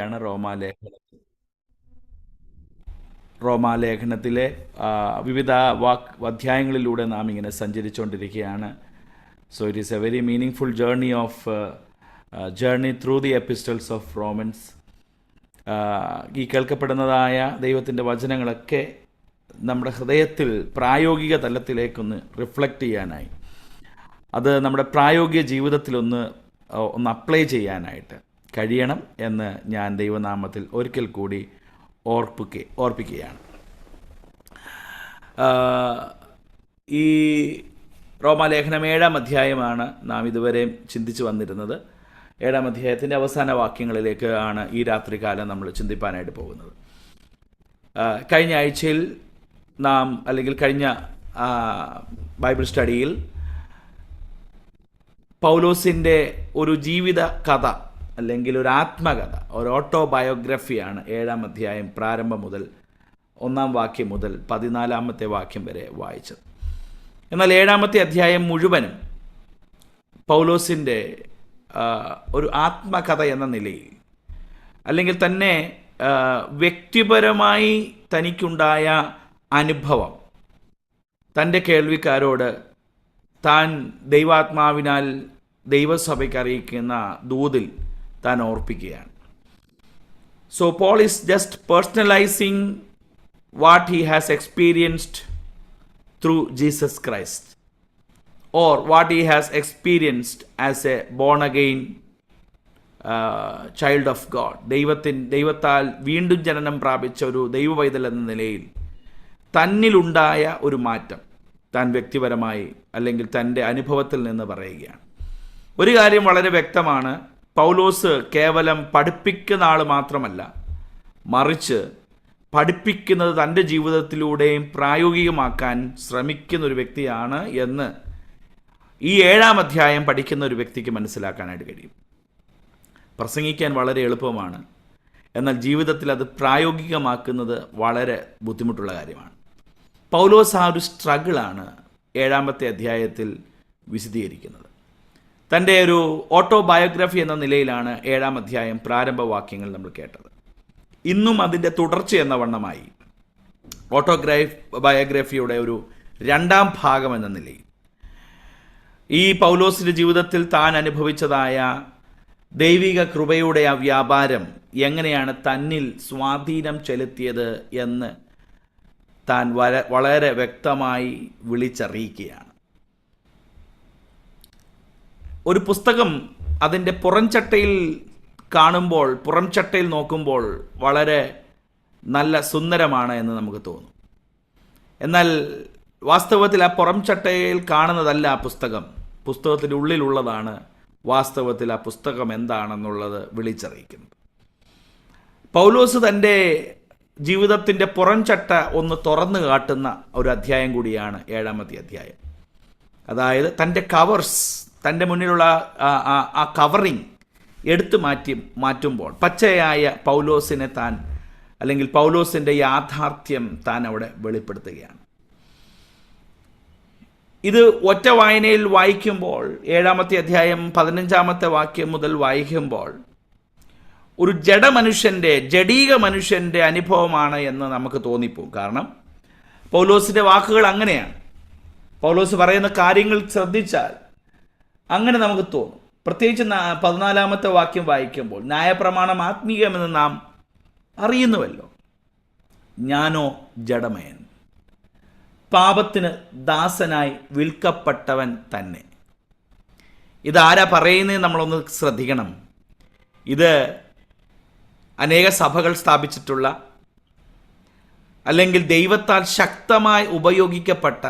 തുടരുകയാണ് റോമാലേഖനത്തിലെ വിവിധ അധ്യായങ്ങളിലൂടെ നാം ഇങ്ങനെ സഞ്ചരിച്ചുകൊണ്ടിരിക്കുകയാണ്. So it is a very meaning journey of journey through the epistles of Romans. ഈ കേൾക്കപ്പെടുന്നതായ ദൈവത്തിൻ്റെ വചനങ്ങളൊക്കെ നമ്മുടെ ഹൃദയത്തിൽ പ്രായോഗിക തലത്തിലേക്കൊന്ന് റിഫ്ലക്റ്റ് ചെയ്യാനായി, അത് നമ്മുടെ പ്രായോഗിക ജീവിതത്തിലൊന്ന് അപ്ലൈ ചെയ്യാനായിട്ട് കഴിയണം എന്ന് ഞാൻ ദൈവനാമത്തിൽ ഒരിക്കൽ കൂടി ഓർപ്പിക്കുകയാണ്. ഈ റോമാലേഖനം 7-ാം അധ്യായമാണ് നാം ഇതുവരെ ചിന്തിച്ചു വന്നിരുന്നത്. 7-ാം അധ്യായത്തിൻ്റെ അവസാന വാക്യങ്ങളിലേക്ക് ആണ് ഈ രാത്രികാലം നമ്മൾ ചിന്തിപ്പാനായിട്ട് പോകുന്നത്. കഴിഞ്ഞ ആഴ്ചയിൽ കഴിഞ്ഞ ബൈബിൾ സ്റ്റഡിയിൽ പൗലോസിൻ്റെ ഒരു ജീവിത കഥ അല്ലെങ്കിൽ ഒരു ആത്മകഥ, ഒരു ഓട്ടോബയോഗ്രഫിയാണ് 7-ാം അധ്യായം പ്രാരംഭം മുതൽ 1-ാം വാക്യം മുതൽ 14-ാമത്തെ വാക്യം വരെ വായിച്ചത്. എന്നാൽ 7-ാമത്തെ അധ്യായം മുഴുവനും പൗലോസിൻ്റെ ഒരു ആത്മകഥ എന്ന നിലയിൽ, അല്ലെങ്കിൽ തന്നെ വ്യക്തിപരമായി തനിക്കുണ്ടായ അനുഭവം തൻ്റെ കേൾവിക്കാരോട് താൻ ദൈവാത്മാവിനാൽ ദൈവസഭയ്ക്ക് അറിയിക്കുന്ന ദൂതിൽ താൻ ഓർപ്പിക്കുകയാണ്. So Paul is just personalising what he has experienced through Jesus Christ, or what he has experienced as a born again child of God. ദൈവത്താൽ വീണ്ടും ജനനം പ്രാപിച്ച ഒരു ദൈവവൈതൽ എന്ന നിലയിൽ തന്നിലുണ്ടായ ഒരു മാറ്റം താൻ വ്യക്തിപരമായി അല്ലെങ്കിൽ തൻ്റെ അനുഭവത്തിൽ നിന്ന് പറയുകയാണ്. ഒരു കാര്യം വളരെ വ്യക്തമാണ്, പൗലോസ് കേവലം പഠിപ്പിക്കുന്ന ആൾ മാത്രമല്ല, മറിച്ച് പഠിപ്പിക്കുന്നത് തൻ്റെ ജീവിതത്തിലൂടെയും പ്രായോഗികമാക്കാൻ ശ്രമിക്കുന്ന ഒരു വ്യക്തിയാണ് എന്ന് ഈ 7-ാം അധ്യായം പഠിക്കുന്ന ഒരു വ്യക്തിക്ക് മനസ്സിലാക്കാനായിട്ട് കഴിയും. പ്രസംഗിക്കാൻ വളരെ എളുപ്പമാണ്, എന്നാൽ ജീവിതത്തിൽ അത് പ്രായോഗികമാക്കുന്നത് വളരെ ബുദ്ധിമുട്ടുള്ള കാര്യമാണ്. പൗലോസ് ആ ഒരു സ്ട്രഗിളാണ് 7-ാമത്തെ അധ്യായത്തിൽ വിശദീകരിക്കുന്നത്. തൻ്റെ ഒരു ഓട്ടോബയോഗ്രഫി എന്ന നിലയിലാണ് 7-ാം അധ്യായം പ്രാരംഭവാക്യങ്ങൾ നമ്മൾ കേട്ടത്. ഇന്നും അതിൻ്റെ തുടർച്ച എന്ന വണ്ണമായി ബയോഗ്രഫിയുടെ ഒരു 2-ാം ഭാഗം എന്ന നിലയിൽ ഈ പൗലോസിൻ്റെ ജീവിതത്തിൽ താൻ അനുഭവിച്ചതായ ദൈവിക കൃപയുടെ ആ വ്യാപാരം എങ്ങനെയാണ് തന്നിൽ സ്വാധീനം ചെലുത്തിയത് എന്ന് താൻ വളരെ വ്യക്തമായി വിളിച്ചറിയിക്കുകയാണ്. ഒരു പുസ്തകം അതിൻ്റെ പുറംചട്ടയിൽ നോക്കുമ്പോൾ വളരെ നല്ല സുന്ദരമാണ് എന്ന് നമുക്ക് തോന്നും. എന്നാൽ വാസ്തവത്തിൽ ആ പുറംചട്ടയിൽ കാണുന്നതല്ല ആ പുസ്തകത്തിൻ്റെ ഉള്ളിലുള്ളതാണ് വാസ്തവത്തിൽ ആ പുസ്തകം എന്താണെന്നുള്ളത് വിളിച്ചറിയിക്കുന്നത്. പൗലോസ് തൻ്റെ ജീവിതത്തിൻ്റെ പുറംചട്ട ഒന്ന് തുറന്നു കാട്ടുന്ന ഒരു അധ്യായം കൂടിയാണ് 7-ാമത്തെ അധ്യായം. അതായത് തൻ്റെ മുന്നിലുള്ള ആ കവറിങ് എടുത്തു മാറ്റുമ്പോൾ പച്ചയായ പൗലോസിനെ അല്ലെങ്കിൽ പൗലോസിൻ്റെ യാഥാർത്ഥ്യം താൻ അവിടെ വെളിപ്പെടുത്തുകയാണ്. ഇത് ഒറ്റ വായനയിൽ വായിക്കുമ്പോൾ 7-ാമത്തെ അധ്യായം 15-ാമത്തെ വാക്യം മുതൽ വായിക്കുമ്പോൾ ഒരു ജഡീക മനുഷ്യൻ്റെ അനുഭവമാണ് എന്ന് നമുക്ക് തോന്നിപ്പോകും. കാരണം പൗലോസിൻ്റെ വാക്കുകൾ അങ്ങനെയാണ്. പൗലോസ് പറയുന്ന കാര്യങ്ങൾ ശ്രദ്ധിച്ചാൽ അങ്ങനെ നമുക്ക് തോന്നും. പ്രത്യേകിച്ച് 14-ാമത്തെ വാക്യം വായിക്കുമ്പോൾ, ന്യായപ്രമാണം ആത്മീയമെന്ന് നാം അറിയുന്നുവല്ലോ, ഞാനോ ജഡമയൻ, പാപത്തിന് ദാസനായി വിൽക്കപ്പെട്ടവൻ തന്നെ. ഇതാരാ പറയുന്നത് നമ്മളൊന്ന് ശ്രദ്ധിക്കണം. ഇത് അനേക സഭകൾ സ്ഥാപിച്ചിട്ടുള്ള, അല്ലെങ്കിൽ ദൈവത്താൽ ശക്തമായി ഉപയോഗിക്കപ്പെട്ട,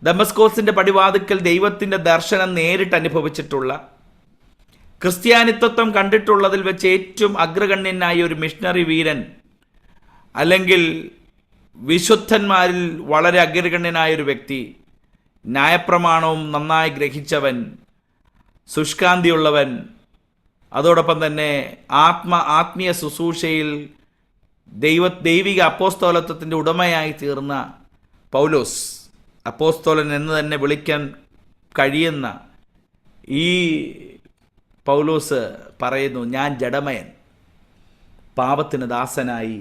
ദമസ്കോസിൻ്റെ പടിവാതിക്കൽ ദൈവത്തിൻ്റെ ദർശനം നേരിട്ട് അനുഭവിച്ചിട്ടുള്ള, ക്രിസ്ത്യാനിത്വം കണ്ടിട്ടുള്ളതിൽ വെച്ച് ഏറ്റവും അഗ്രഗണ്യനായ ഒരു മിഷണറി വീരൻ, അല്ലെങ്കിൽ വിശുദ്ധന്മാരിൽ വളരെ അഗ്രഗണ്യനായൊരു വ്യക്തി, ന്യായപ്രമാണവും നന്നായി ഗ്രഹിച്ചവൻ, ശുഷ്കാന്തിയുള്ളവൻ, അതോടൊപ്പം തന്നെ ആത്മീയ ശുശ്രൂഷയിൽ ദൈവിക അപ്പോസ്തോലത്വത്തിൻ്റെ ഉടമയായി തീർന്ന പൗലോസ്, അപ്പോസ്തോലൻ എന്ന് തന്നെ വിളിക്കാൻ കഴിയുന്ന ഈ പൗലോസ് പറയുന്നു, ഞാൻ ജഡമയൻ, പാപത്തിന് ദാസനായി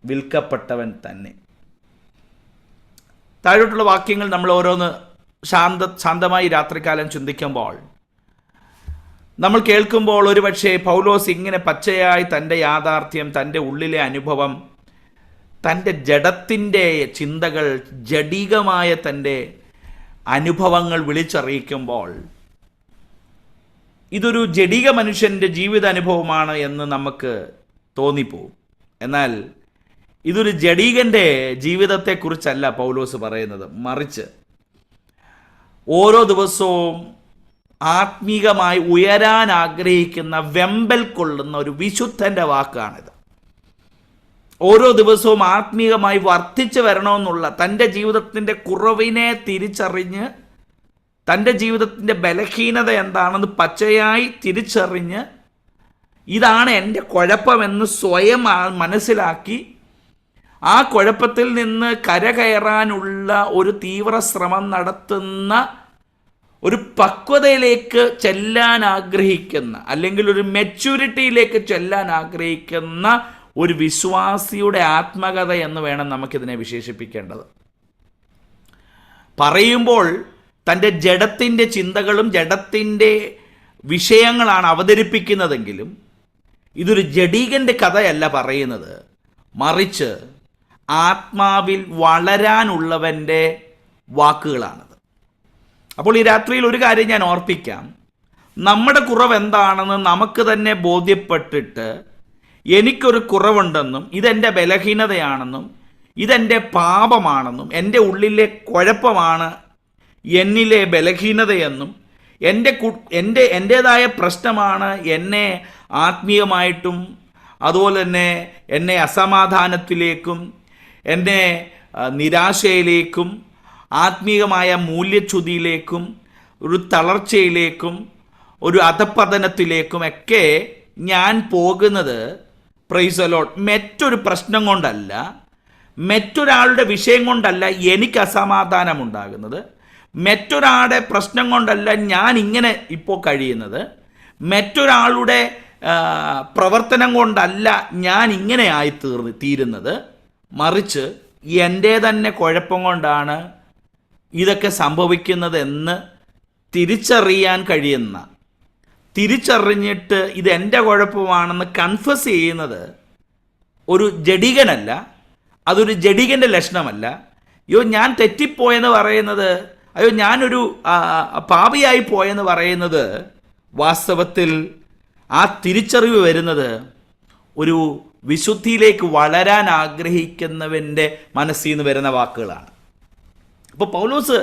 വിൽക്കപ്പെട്ടവൻ തന്നെ. താഴോട്ടുള്ള വാക്യങ്ങൾ നമ്മൾ ഓരോന്ന് ശാന്തമായി രാത്രികാലം ചിന്തിക്കുമ്പോൾ നമ്മൾ കേൾക്കുമ്പോൾ ഒരുപക്ഷെ പൗലോസ് ഇങ്ങനെ പച്ചയായി തൻ്റെ യാഥാർത്ഥ്യം, തൻ്റെ ഉള്ളിലെ അനുഭവം, തൻ്റെ ജഡത്തിൻ്റെ ചിന്തകൾ, ജഡികമായ തൻ്റെ അനുഭവങ്ങൾ വിളിച്ചറിയിക്കുമ്പോൾ ഇതൊരു ജഡിക മനുഷ്യൻ്റെ ജീവിതാനുഭവമാണ് എന്ന് നമുക്ക് തോന്നിപ്പോവും. എന്നാൽ ഇതൊരു ജഡീകൻ്റെ ജീവിതത്തെക്കുറിച്ചല്ല പൗലോസ് പറയുന്നത്. മറിച്ച് ഓരോ ദിവസവും ആത്മീകമായി ഉയരാൻ ആഗ്രഹിക്കുന്ന, വെമ്പൽ കൊള്ളുന്ന ഒരു വിശുദ്ധൻ്റെ വാക്കാണിത്. ഓരോ ദിവസവും ആത്മീകമായി വർദ്ധിച്ചു വരണമെന്നുള്ള തൻ്റെ ജീവിതത്തിൻ്റെ കുറവിനെ തിരിച്ചറിഞ്ഞ്, തൻ്റെ ജീവിതത്തിൻ്റെ ബലഹീനത എന്താണെന്ന് പച്ചയായി തിരിച്ചറിഞ്ഞ്, ഇതാണ് എൻ്റെ കുഴപ്പമെന്ന് സ്വയം മനസ്സിലാക്കി ആ കുഴപ്പത്തിൽ നിന്ന് കരകയറാനുള്ള ഒരു തീവ്ര ശ്രമം നടത്തുന്ന, ഒരു പക്വതയിലേക്ക് ചെല്ലാൻ ആഗ്രഹിക്കുന്ന, അല്ലെങ്കിൽ ഒരു മെച്യൂരിറ്റിയിലേക്ക് ചെല്ലാൻ ആഗ്രഹിക്കുന്ന ഒരു വിശ്വാസിയുടെ ആത്മകഥ എന്ന് വേണം നമുക്കിതിനെ വിശേഷിപ്പിക്കേണ്ടത്. പറയുമ്പോൾ തൻ്റെ ജഡത്തിൻ്റെ ചിന്തകളും ജഡത്തിൻ്റെ വിഷയങ്ങളാണ് അവതരിപ്പിക്കുന്നതെങ്കിലും ഇതൊരു ജഡീകൻ്റെ കഥയല്ല പറയുന്നത്, മറിച്ച് ആത്മാവിൽ വളരാനുള്ളവൻ്റെ വാക്കുകളാണത്. അപ്പോൾ ഈ രാത്രിയിൽ ഒരു കാര്യം ഞാൻ ഓർപ്പിക്കാം. നമ്മുടെ കുറവ് എന്താണെന്ന് നമുക്ക് തന്നെ ബോധ്യപ്പെട്ടിട്ട്, എനിക്കൊരു കുറവുണ്ടെന്നും ഇതെൻ്റെ ബലഹീനതയാണെന്നും ഇതെൻ്റെ പാപമാണെന്നും എൻ്റെ ഉള്ളിലെ കുഴപ്പമാണ് എന്നിലെ ബലഹീനതയെന്നും എൻ്റേതായ പ്രശ്നമാണ് എന്നെ ആത്മീയമായിട്ടും അതുപോലെ തന്നെ എന്നെ അസമാധാനത്തിലേക്കും എന്നെ നിരാശയിലേക്കും ആത്മീയമായ മൂല്യച്യുതിയിലേക്കും ഒരു തളർച്ചയിലേക്കും ഒരു അധപ്പതനത്തിലേക്കും ഒക്കെ ഞാൻ പോകുന്നത് പ്രൈസ് ദി ലോർഡ് മറ്റൊരു പ്രശ്നം കൊണ്ടല്ല, മറ്റൊരാളുടെ വിഷയം കൊണ്ടല്ല എനിക്ക് അസമാധാനം ഉണ്ടാകുന്നത്, മറ്റൊരാളുടെ പ്രശ്നം കൊണ്ടല്ല ഞാൻ ഇങ്ങനെ ഇപ്പോൾ കഴിയുന്നത്, മറ്റൊരാളുടെ പ്രവർത്തനം കൊണ്ടല്ല ഞാൻ ഇങ്ങനെ തീരുന്നത്, മറിച്ച് എൻ്റെ തന്നെ കുഴപ്പം കൊണ്ടാണ് ഇതൊക്കെ സംഭവിക്കുന്നതെന്ന് തിരിച്ചറിയാൻ കഴിയുന്ന, തിരിച്ചറിഞ്ഞിട്ട് ഇത് എൻ്റെ കുഴപ്പമാണെന്ന് കൺഫസ് ചെയ്യുന്നത് ഒരു ജഡികനല്ല, അതൊരു ജഡികൻ്റെ ലക്ഷണമല്ല. അയ്യോ ഞാൻ തെറ്റിപ്പോയെന്ന് പറയുന്നത്, അയ്യോ ഞാനൊരു പാപിയായി പോയെന്ന് പറയുന്നത് വാസ്തവത്തിൽ ആ തിരിച്ചറിവ് വരുന്നത് ഒരു വിശുദ്ധിയിലേക്ക് വളരാൻ ആഗ്രഹിക്കുന്നവൻ്റെ മനസ്സിൽ നിന്ന് വരുന്ന വാക്കുകളാണ്. അപ്പോൾ പൗലോസ്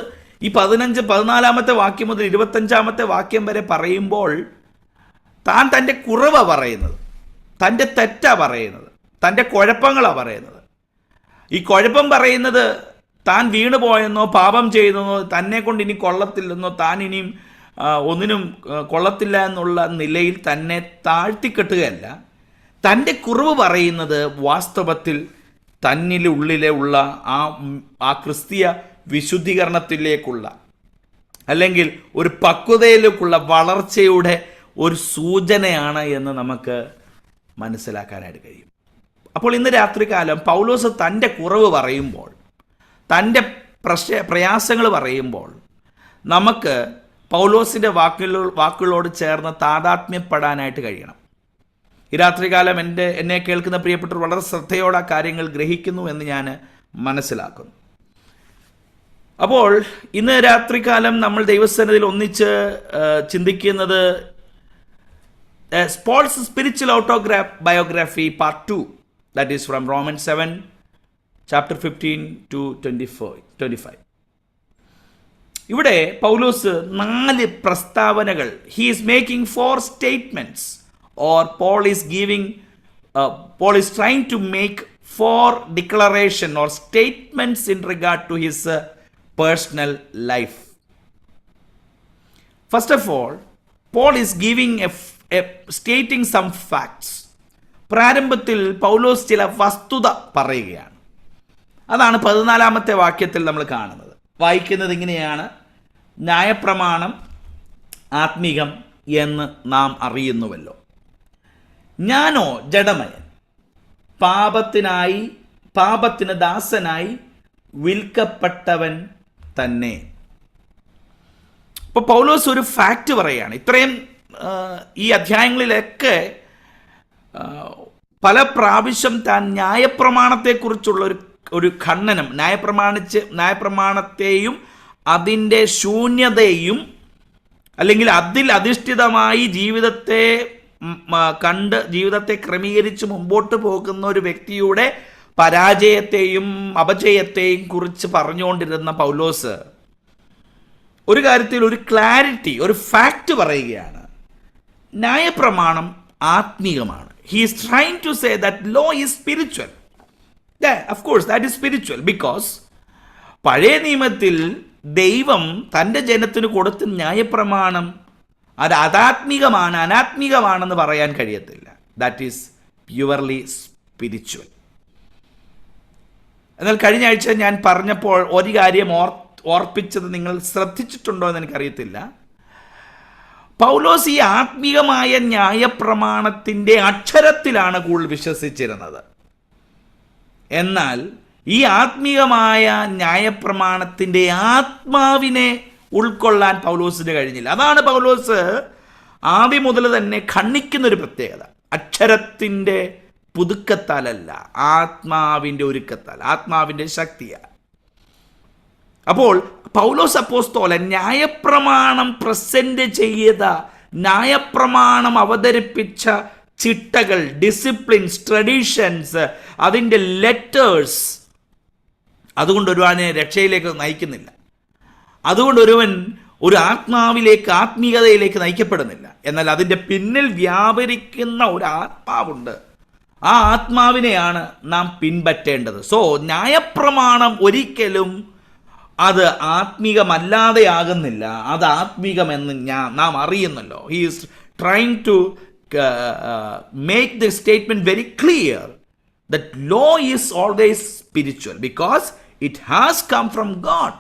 ഈ 14-14 വാക്യം മുതൽ 25 വാക്യം വരെ പറയുമ്പോൾ താൻ തൻ്റെ കുറവാണ് പറയുന്നത്, തൻ്റെ തെറ്റാണ് പറയുന്നത്, തൻ്റെ കുഴപ്പങ്ങളാണ് പറയുന്നത്. ഈ കുഴപ്പം പറയുന്നത് താൻ വീണു പോയെന്നോ പാപം ചെയ്തെന്നോ തന്നെ കൊണ്ട് ഇനി കൊള്ളത്തില്ലെന്നോ താൻ ഇനിയും ഒന്നിനും കൊള്ളത്തില്ല എന്നുള്ള നിലയിൽ തന്നെ താഴ്ത്തിക്കെട്ടുകയല്ല. തൻ്റെ കുറവ് പറയുന്നത് വാസ്തവത്തിൽ തന്നിലുള്ളിലെ ഉള്ള ആ ക്രിസ്തീയ വിശുദ്ധീകരണത്തിലേക്കുള്ള, അല്ലെങ്കിൽ ഒരു പക്വതയിലേക്കുള്ള വളർച്ചയുടെ ഒരു സൂചനയാണ് എന്ന് നമുക്ക് മനസ്സിലാക്കാനായിട്ട് കഴിയും. അപ്പോൾ ഇന്ന് രാത്രികാലം പൗലോസ് തൻ്റെ കുറവ് പറയുമ്പോൾ, തൻ്റെ പ്രയാസങ്ങൾ പറയുമ്പോൾ നമുക്ക് പൗലോസിൻ്റെ വാക്കുകളോട് ചേർന്ന് താതാത്മ്യപ്പെടാനായിട്ട് കഴിയണം. ഈ രാത്രികാലം എന്നെ കേൾക്കുന്ന പ്രിയപ്പെട്ടവർ വളരെ ശ്രദ്ധയോടെ ആ കാര്യങ്ങൾ ഗ്രഹിക്കുന്നു എന്ന് ഞാൻ മനസ്സിലാക്കുന്നു. അപ്പോൾ ഇന്ന് രാത്രികാലം നമ്മൾ ദൈവസന്നിധിയിൽ ഒന്നിച്ച് ചിന്തിക്കുന്നത് Paul's spiritual autobiography part 2, that is from Romans 7 chapter 15 to 25. ഇവിടെ പൗലോസ് 4 പ്രസ്താവനകൾ, he is making 4 statements, or Paul is trying to make 4 declaration or statements in regard to his personal life. First of all, Paul is giving stating some facts. പ്രാരംഭത്തിൽ പൗലോസ് ചില വസ്തുത പറയുകയാണ്. അതാണ് 14 വാക്യത്തിൽ നമ്മൾ കാണുന്നത്. വായിക്കുന്നത് ഇങ്ങനെയാണ്: ന്യായപ്രമാണം ആത്മീകം എന്ന് നാം അറിയുന്നുവല്ലോ, ഞാനോ ജഡമയൻ, പാപത്തിന് ദാസനായി വിൽക്കപ്പെട്ടവൻ തന്നെ. ഇപ്പോൾ പൗലോസ് ഒരു ഫാക്റ്റ് പറയുകയാണ്. ഇത്രയും ഈ അധ്യായങ്ങളിലൊക്കെ പല പ്രാവശ്യം താൻ ന്യായപ്രമാണത്തെക്കുറിച്ചുള്ള ഒരു ഖണ്ഡനം, ന്യായപ്രമാണത്തെയും അതിൻ്റെ ശൂന്യതയും അല്ലെങ്കിൽ അതിൽ അധിഷ്ഠിതമായി ജീവിതത്തെ കണ്ട് ജീവിതത്തെ ക്രമീകരിച്ച് മുമ്പോട്ട് പോകുന്ന ഒരു വ്യക്തിയുടെ പരാജയത്തെയും അപജയത്തെയും കുറിച്ച് പറഞ്ഞുകൊണ്ടിരുന്ന പൗലോസ് ഒരു കാര്യത്തിൽ ഒരു ക്ലാരിറ്റി, ഒരു ഫാക്റ്റ് പറയുകയാണ്. ന്യായപ്രമാണം ആത്മീകമാണ്. He is trying to say that law is spiritual. Yeah, of course, that is spiritual because പഴയ നിയമത്തിൽ ദൈവം തൻ്റെ ജനത്തിന് കൊടുത്ത ന്യായപ്രമാണം അത് അതാത്മികമാണ്, അനാത്മികമാണെന്ന് പറയാൻ കഴിയത്തില്ല. That is purely spiritual. എന്നാൽ കഴിഞ്ഞ ആഴ്ച ഞാൻ പറഞ്ഞപ്പോൾ ഒരു കാര്യം ഓർപ്പിച്ചത് നിങ്ങൾ ശ്രദ്ധിച്ചിട്ടുണ്ടോ എന്ന് എനിക്കറിയത്തില്ല. പൗലോസ് ഈ ആത്മീകമായ ന്യായപ്രമാണത്തിൻ്റെ അക്ഷരത്തിലാണ് കൂടുതൽ വിശ്വസിച്ചിരുന്നത്. എന്നാൽ ഈ ആത്മീകമായ ന്യായപ്രമാണത്തിൻ്റെ ആത്മാവിനെ ഉൾക്കൊള്ളാൻ പൗലോസിന് കഴിഞ്ഞില്ല. അതാണ് പൗലോസ് ആദ്യം മുതൽ തന്നെ ഖണ്ഡിക്കുന്നൊരു പ്രത്യേകത. അക്ഷരത്തിൻ്റെ പുതുക്കത്താലല്ല, ആത്മാവിൻ്റെ ഒരുക്കത്താൽ, ആത്മാവിൻ്റെ ശക്തിയാൽ. അപ്പോൾ പൗലോസ് അപ്പോസ്തലൻ ന്യായപ്രമാണം പ്രസന്റ് ചെയ്ത, ന്യായപ്രമാണം അവതരിപ്പിച്ച ചിട്ടകൾ, ഡിസിപ്ലിൻസ്, ട്രഡീഷൻസ്, അതിൻ്റെ ലെറ്റേഴ്സ്, അതുകൊണ്ട് ഒരുവനെ രക്ഷയിലേക്ക് നയിക്കുന്നില്ല. അതുകൊണ്ട് ഒരുവൻ ഒരു ആത്മീയതയിലേക്ക് നയിക്കപ്പെടുന്നില്ല. എന്നാൽ അതിൻ്റെ പിന്നിൽ വ്യാപരിക്കുന്ന ഒരു ആത്മാവുണ്ട്. ആ ആത്മാവിനെയാണ് നാം പിൻപറ്റേണ്ടത്. സോ ന്യായപ്രമാണം ഒരിക്കലും അത് ആത്മീകമല്ലാതെയാകുന്നില്ല. അത് ആത്മീകമെന്ന് നാം അറിയുന്നല്ലോ. He is trying to make the statement very clear that law is always spiritual because it has come from God.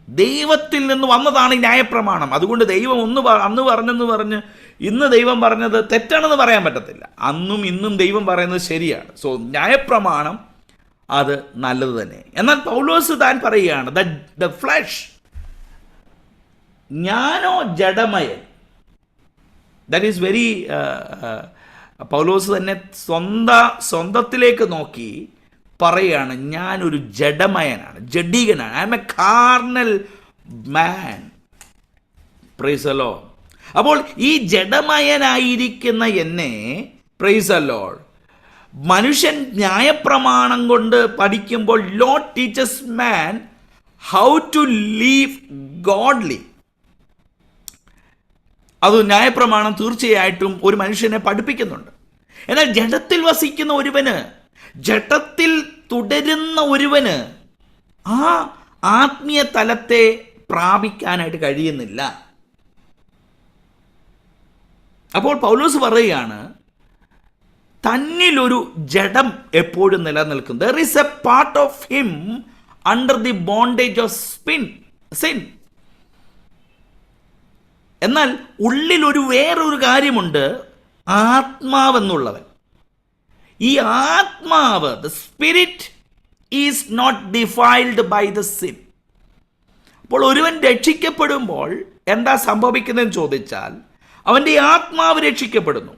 ദൈവത്തിൽ നിന്ന് വന്നതാണ് ഈ ന്യായപ്രമാണം. അതുകൊണ്ട് ദൈവം അന്ന് പറഞ്ഞെന്ന് പറഞ്ഞ് ഇന്ന് ദൈവം പറഞ്ഞത് തെറ്റാണെന്ന് പറയാൻ പറ്റത്തില്ല. അന്നും ഇന്നും ദൈവം പറയുന്നത് ശരിയാണ്. സോ ന്യായപ്രമാണം അത് നല്ലത് തന്നെ. എന്നാൽ പൗലോസ് താൻ പറയുകയാണ് ദ ഫ്ലഷ്, ഞാനോ ജഡമയൻ. ദാറ്റ് ഈസ് വെരി, പൗലോസ് തന്നെ സ്വന്തത്തിലേക്ക് നോക്കി പറയുകയാണ്, ഞാനൊരു ജഡമയനാണ്, ജഡികനാണ്. I am a carnal man. Praise the Lord. അപ്പോൾ ഈ ജഡമയനായിരിക്കുന്ന എന്നെ, പ്രൈസ് ദി ലോർഡ്, മനുഷ്യൻ ന്യായപ്രമാണം കൊണ്ട് പഠിക്കുമ്പോൾ law teaches man how to live godly. അത് ന്യായപ്രമാണം തീർച്ചയായിട്ടും ഒരു മനുഷ്യനെ പഠിപ്പിക്കുന്നുണ്ട്. എന്നാൽ ജഡത്തിൽ വസിക്കുന്ന ഒരുവന്, ജഡത്തിൽ തുടരുന്ന ഒരുവന് ആ ആത്മീയ തലത്തെ പ്രാപിക്കാനായിട്ട് കഴിയുന്നില്ല. അപ്പോൾ പൗലോസ് പറയുകയാണ്, തന്നിലൊരു ജഡം എപ്പോഴും നിലനിൽക്കും. There is a part of him under the bondage of sin. എന്നാൽ ഉള്ളിലൊരു വേറൊരു കാര്യമുണ്ട്, ആത്മാവെന്നുള്ളവൻ. ഈ ആത്മാവ്, the spirit is not defiled by the sin. അപ്പോൾ ഒരുവൻ രക്ഷിക്കപ്പെടുമ്പോൾ എന്താ സംഭവിക്കുന്നതെന്ന് ചോദിച്ചാൽ, അവൻ്റെ ആത്മാവ് രക്ഷിക്കപ്പെടുന്നു.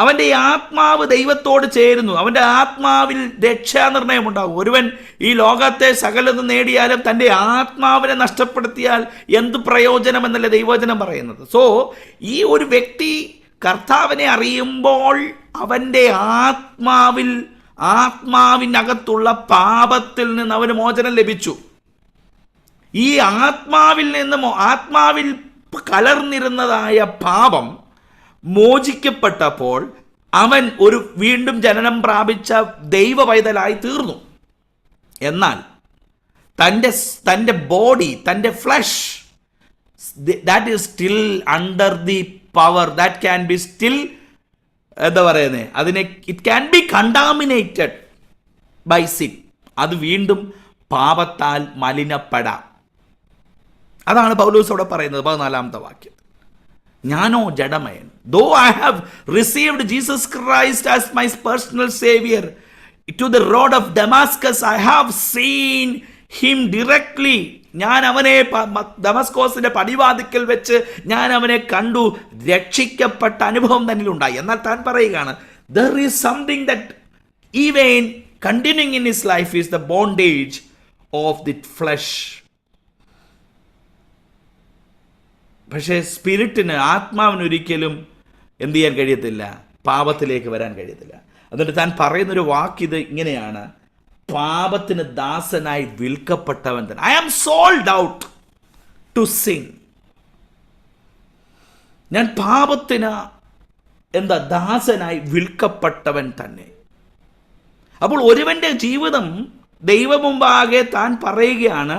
അവൻ്റെ ആത്മാവ് ദൈവത്തോട് ചേരുന്നു. അവൻ്റെ ആത്മാവിൽ രക്ഷാനിർണയം ഉണ്ടാകും. ഒരുവൻ ഈ ലോകത്തെ സകലതും നേടിയാലും തൻ്റെ ആത്മാവിനെ നഷ്ടപ്പെടുത്തിയാൽ എന്ത് പ്രയോജനമെന്നല്ലേ ദൈവവചനം പറയുന്നത്. സോ ഈ ഒരു വ്യക്തി കർത്താവിനെ അറിയുമ്പോൾ അവൻ്റെ ആത്മാവിനകത്തുള്ള പാപത്തിൽ നിന്ന് അവന് മോചനം ലഭിച്ചു. ഈ ആത്മാവിൽ കലർന്നിരുന്നതായ പാപം മോചിക്കപ്പെട്ടപ്പോൾ അവൻ ഒരു വീണ്ടും ജനനം പ്രാപിച്ച ദൈവ പൈതലായി തീർന്നു. എന്നാൽ തൻ്റെ ബോഡി, തൻ്റെ flesh, that is still under the power, that can be still, എന്താ പറയുന്നത്, it can be contaminated by sin. അത് വീണ്ടും പാപത്താൽ മലിനപ്പെടാം. അതാണ് പൗലോസ് അവിടെ പറയുന്നത് 14-ാമത്തെ വാക്യം. ഞാനോ ജഡമയൻ. Though I have received Jesus Christ as my personal savior, to the road of Damascus I have seen him directly. ഞാൻ അവനെ ദമസ്കോസിന്റെ പടിവാതിക്കൽ വെച്ച് ഞാൻ അവനെ കണ്ടു. രക്ഷിക്കപ്പെട്ട അനുഭവം തന്നിലുണ്ടായി. എന്നാൽ താൻ പറയുകയാണ്, there is something that even continuing in his life is the bondage of the flesh. പക്ഷേ സ്പിരിറ്റിന്, ആത്മാവിന് ഒരിക്കലും എന്ത് ചെയ്യാൻ കഴിയത്തില്ല, പാപത്തിലേക്ക് വരാൻ കഴിയത്തില്ല. അതുകൊണ്ട് താൻ പറയുന്നൊരു വാക്കിത് ഇങ്ങനെയാണ്, പാപത്തിന് ദാസനായി വിൽക്കപ്പെട്ടവൻ തന്നെ. I am sold out to sin. ഞാൻ പാപത്തിന് ദാസനായി വിൽക്കപ്പെട്ടവൻ തന്നെ. അപ്പോൾ ഒരുവന്റെ ജീവിതം ദൈവമുമ്പാകെ താൻ പറയുകയാണ്,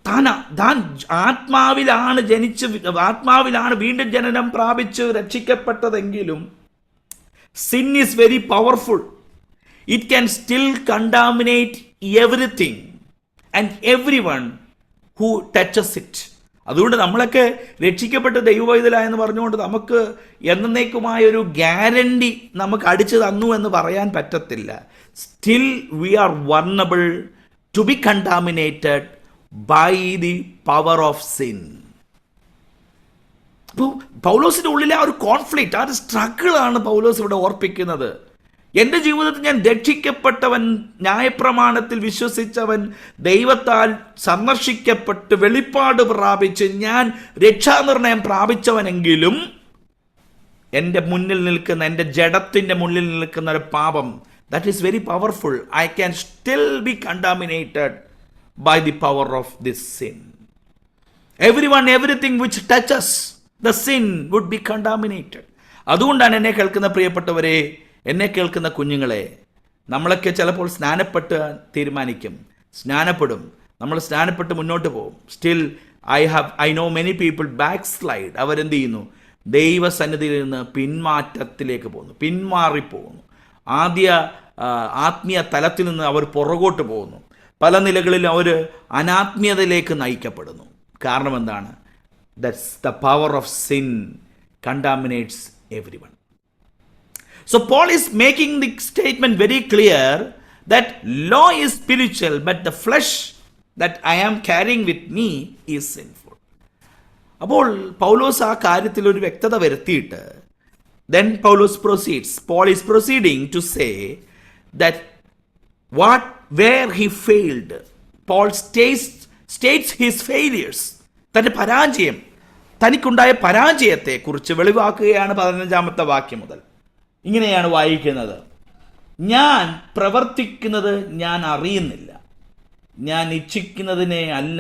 താൻ ആത്മാവിലാണ് വീണ്ടും ജനനം പ്രാപിച്ച് രക്ഷിക്കപ്പെട്ടതെങ്കിലും sin is very powerful. It can still contaminate everything and everyone who touches it. അതുകൊണ്ട് നമ്മളൊക്കെ രക്ഷിക്കപ്പെട്ട് ദൈവവൈതലായെന്ന് പറഞ്ഞുകൊണ്ട് നമുക്ക് എന്നേക്കുമായൊരു ഗ്യാരണ്ടി നമുക്ക് അടിച്ചു തന്നു എന്ന് പറയാൻ പറ്റത്തില്ല. Still we are vulnerable to be contaminated by the power of sin. അപ്പോൾ പൗലോസിൻ്റെ ഉള്ളിലെ ആ ഒരു കോൺഫ്ലിക്റ്റ്, ആ ഒരു സ്ട്രഗിളാണ് പൗലോസ് ഇവിടെ ഓർപ്പിക്കുന്നത്. എൻ്റെ ജീവിതത്തിൽ ഞാൻ രക്ഷിക്കപ്പെട്ടവൻ, ന്യായപ്രമാണത്തിൽ വിശ്വസിച്ചവൻ, ദൈവത്താൽ സന്ദർശിക്കപ്പെട്ട് വെളിപ്പാട് പ്രാപിച്ച് ഞാൻ രക്ഷാനിർണയം പ്രാപിച്ചവനെങ്കിലും എൻ്റെ മുന്നിൽ നിൽക്കുന്ന, എൻ്റെ ജഡത്തിൻ്റെ മുന്നിൽ നിൽക്കുന്ന ഒരു പാപം, that is very powerful. I can still be contaminated by the power of this sin. Everyone, everything which touches the sin would be contaminated. അതുകൊണ്ടാണ് എന്നെ കേൾക്കുന്ന പ്രിയപ്പെട്ടവരെ, എന്നെ കേൾക്കുന്ന കുഞ്ഞുങ്ങളെ, നമ്മളൊക്കെ ചിലപ്പോൾ സ്നാനപ്പെട്ട് തീരുമാനിക്കും, സ്നാനപ്പെടും, നമ്മൾ സ്നാനപ്പെട്ട് മുന്നോട്ട് പോകും. Still I know many people back slide. അവരെന്ത് ചെയ്യുന്നു? ദൈവസന്നിധിയിൽ നിന്ന് പിന്മാറ്റത്തിലേക്ക് പോകുന്നു, പിന്മാറിപ്പോകുന്നു. ആത്മീയ തലത്തിൽ നിന്ന് അവർ പുറകോട്ട് പോകുന്നു. പല നിലകളിൽ അവർ അനാത്മീയതയിലേക്ക് നയിക്കപ്പെടുന്നു. കാരണം എന്താണ്? That's the power of sin contaminates everyone. So Paul is making the statement very clear that law is spiritual, but the flesh that I am carrying with me is sinful. അപ്പോൾ പൗലോസ് ആ കാര്യത്തിൽ ഒരു വ്യക്തത വരുത്തിയിട്ട് then Paulus proceeds. Paul is proceeding to say that where he failed. Paul states his failures. തൻ്റെ പരാജയം, തനിക്കുണ്ടായ പരാജയത്തെക്കുറിച്ച് വെളിവാക്കുകയാണ് 15-ാമത്തെ വാക്യം മുതൽ. ഇങ്ങനെയാണ് വായിക്കുന്നത്, ഞാൻ പ്രവർത്തിക്കുന്നത് ഞാൻ അറിയുന്നില്ല, ഞാൻ ഇച്ഛിക്കുന്നതിനെ അല്ല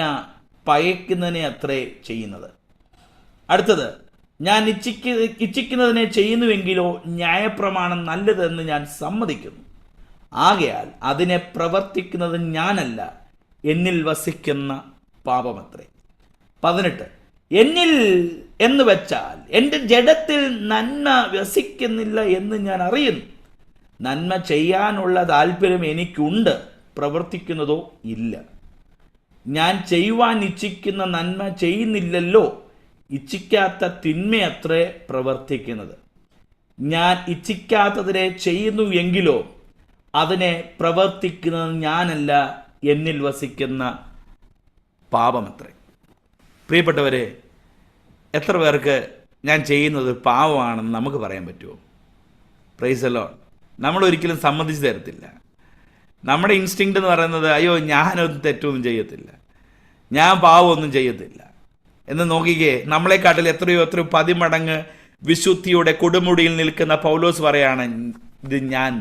പയക്കുന്നതിനെ അത്രേ ചെയ്യുന്നത്. അടുത്തത്, ഞാൻ ഇച്ഛിക്കുന്നതിനെ ചെയ്യുന്നുവെങ്കിലോ ന്യായപ്രമാണം നല്ലതെന്ന് ഞാൻ സമ്മതിക്കുന്നു. ആകയാൽ അതിനെ പ്രവർത്തിക്കുന്നത് ഞാനല്ല, എന്നിൽ വസിക്കുന്ന പാപമത്രേ. 18, എന്നിൽ എന്ന് വെച്ചാൽ എൻ്റെ ജഡത്തിൽ നന്മ വസിക്കുന്നില്ല എന്ന് ഞാൻ അറിയുന്നു. നന്മ ചെയ്യാനുള്ള താല്പര്യം എനിക്കുണ്ട്, പ്രവർത്തിക്കുന്നതോ ഇല്ല. ഞാൻ ചെയ്യുവാൻ ഇച്ഛിക്കുന്ന നന്മ ചെയ്യുന്നില്ലല്ലോ, ഇച്ഛിക്കാത്ത തിന്മയത്രേ പ്രവർത്തിക്കുന്നത്. ഞാൻ ഇച്ഛിക്കാത്തതിനെ ചെയ്യുന്നു എങ്കിലോ അതിനെ പ്രവർത്തിക്കുന്നത് ഞാനല്ല, എന്നിൽ വസിക്കുന്ന പാപമത്രേ. പ്രിയപ്പെട്ടവരെ, എത്ര പേർക്ക് ഞാൻ ചെയ്യുന്നത് പാവമാണെന്ന് നമുക്ക് പറയാൻ പറ്റുമോ? Price the Lord. നമ്മളൊരിക്കലും സമ്മതിച്ചു തരത്തില്ല. നമ്മുടെ ഇൻസ്റ്റിങ്ക്റ്റ് എന്ന് പറയുന്നത്, അയ്യോ ഞാനൊന്നും തെറ്റൊന്നും ചെയ്യത്തില്ല, ഞാൻ പാവമൊന്നും ചെയ്യത്തില്ല എന്ന്. നോക്കിക്കേ, നമ്മളെക്കാട്ടിൽ എത്രയോ 10 മടങ്ങ് വിശുദ്ധിയുടെ കൊടുമുടിയിൽ നിൽക്കുന്ന പൗലോസ് പറയാണ്, ഇത് ഞാൻ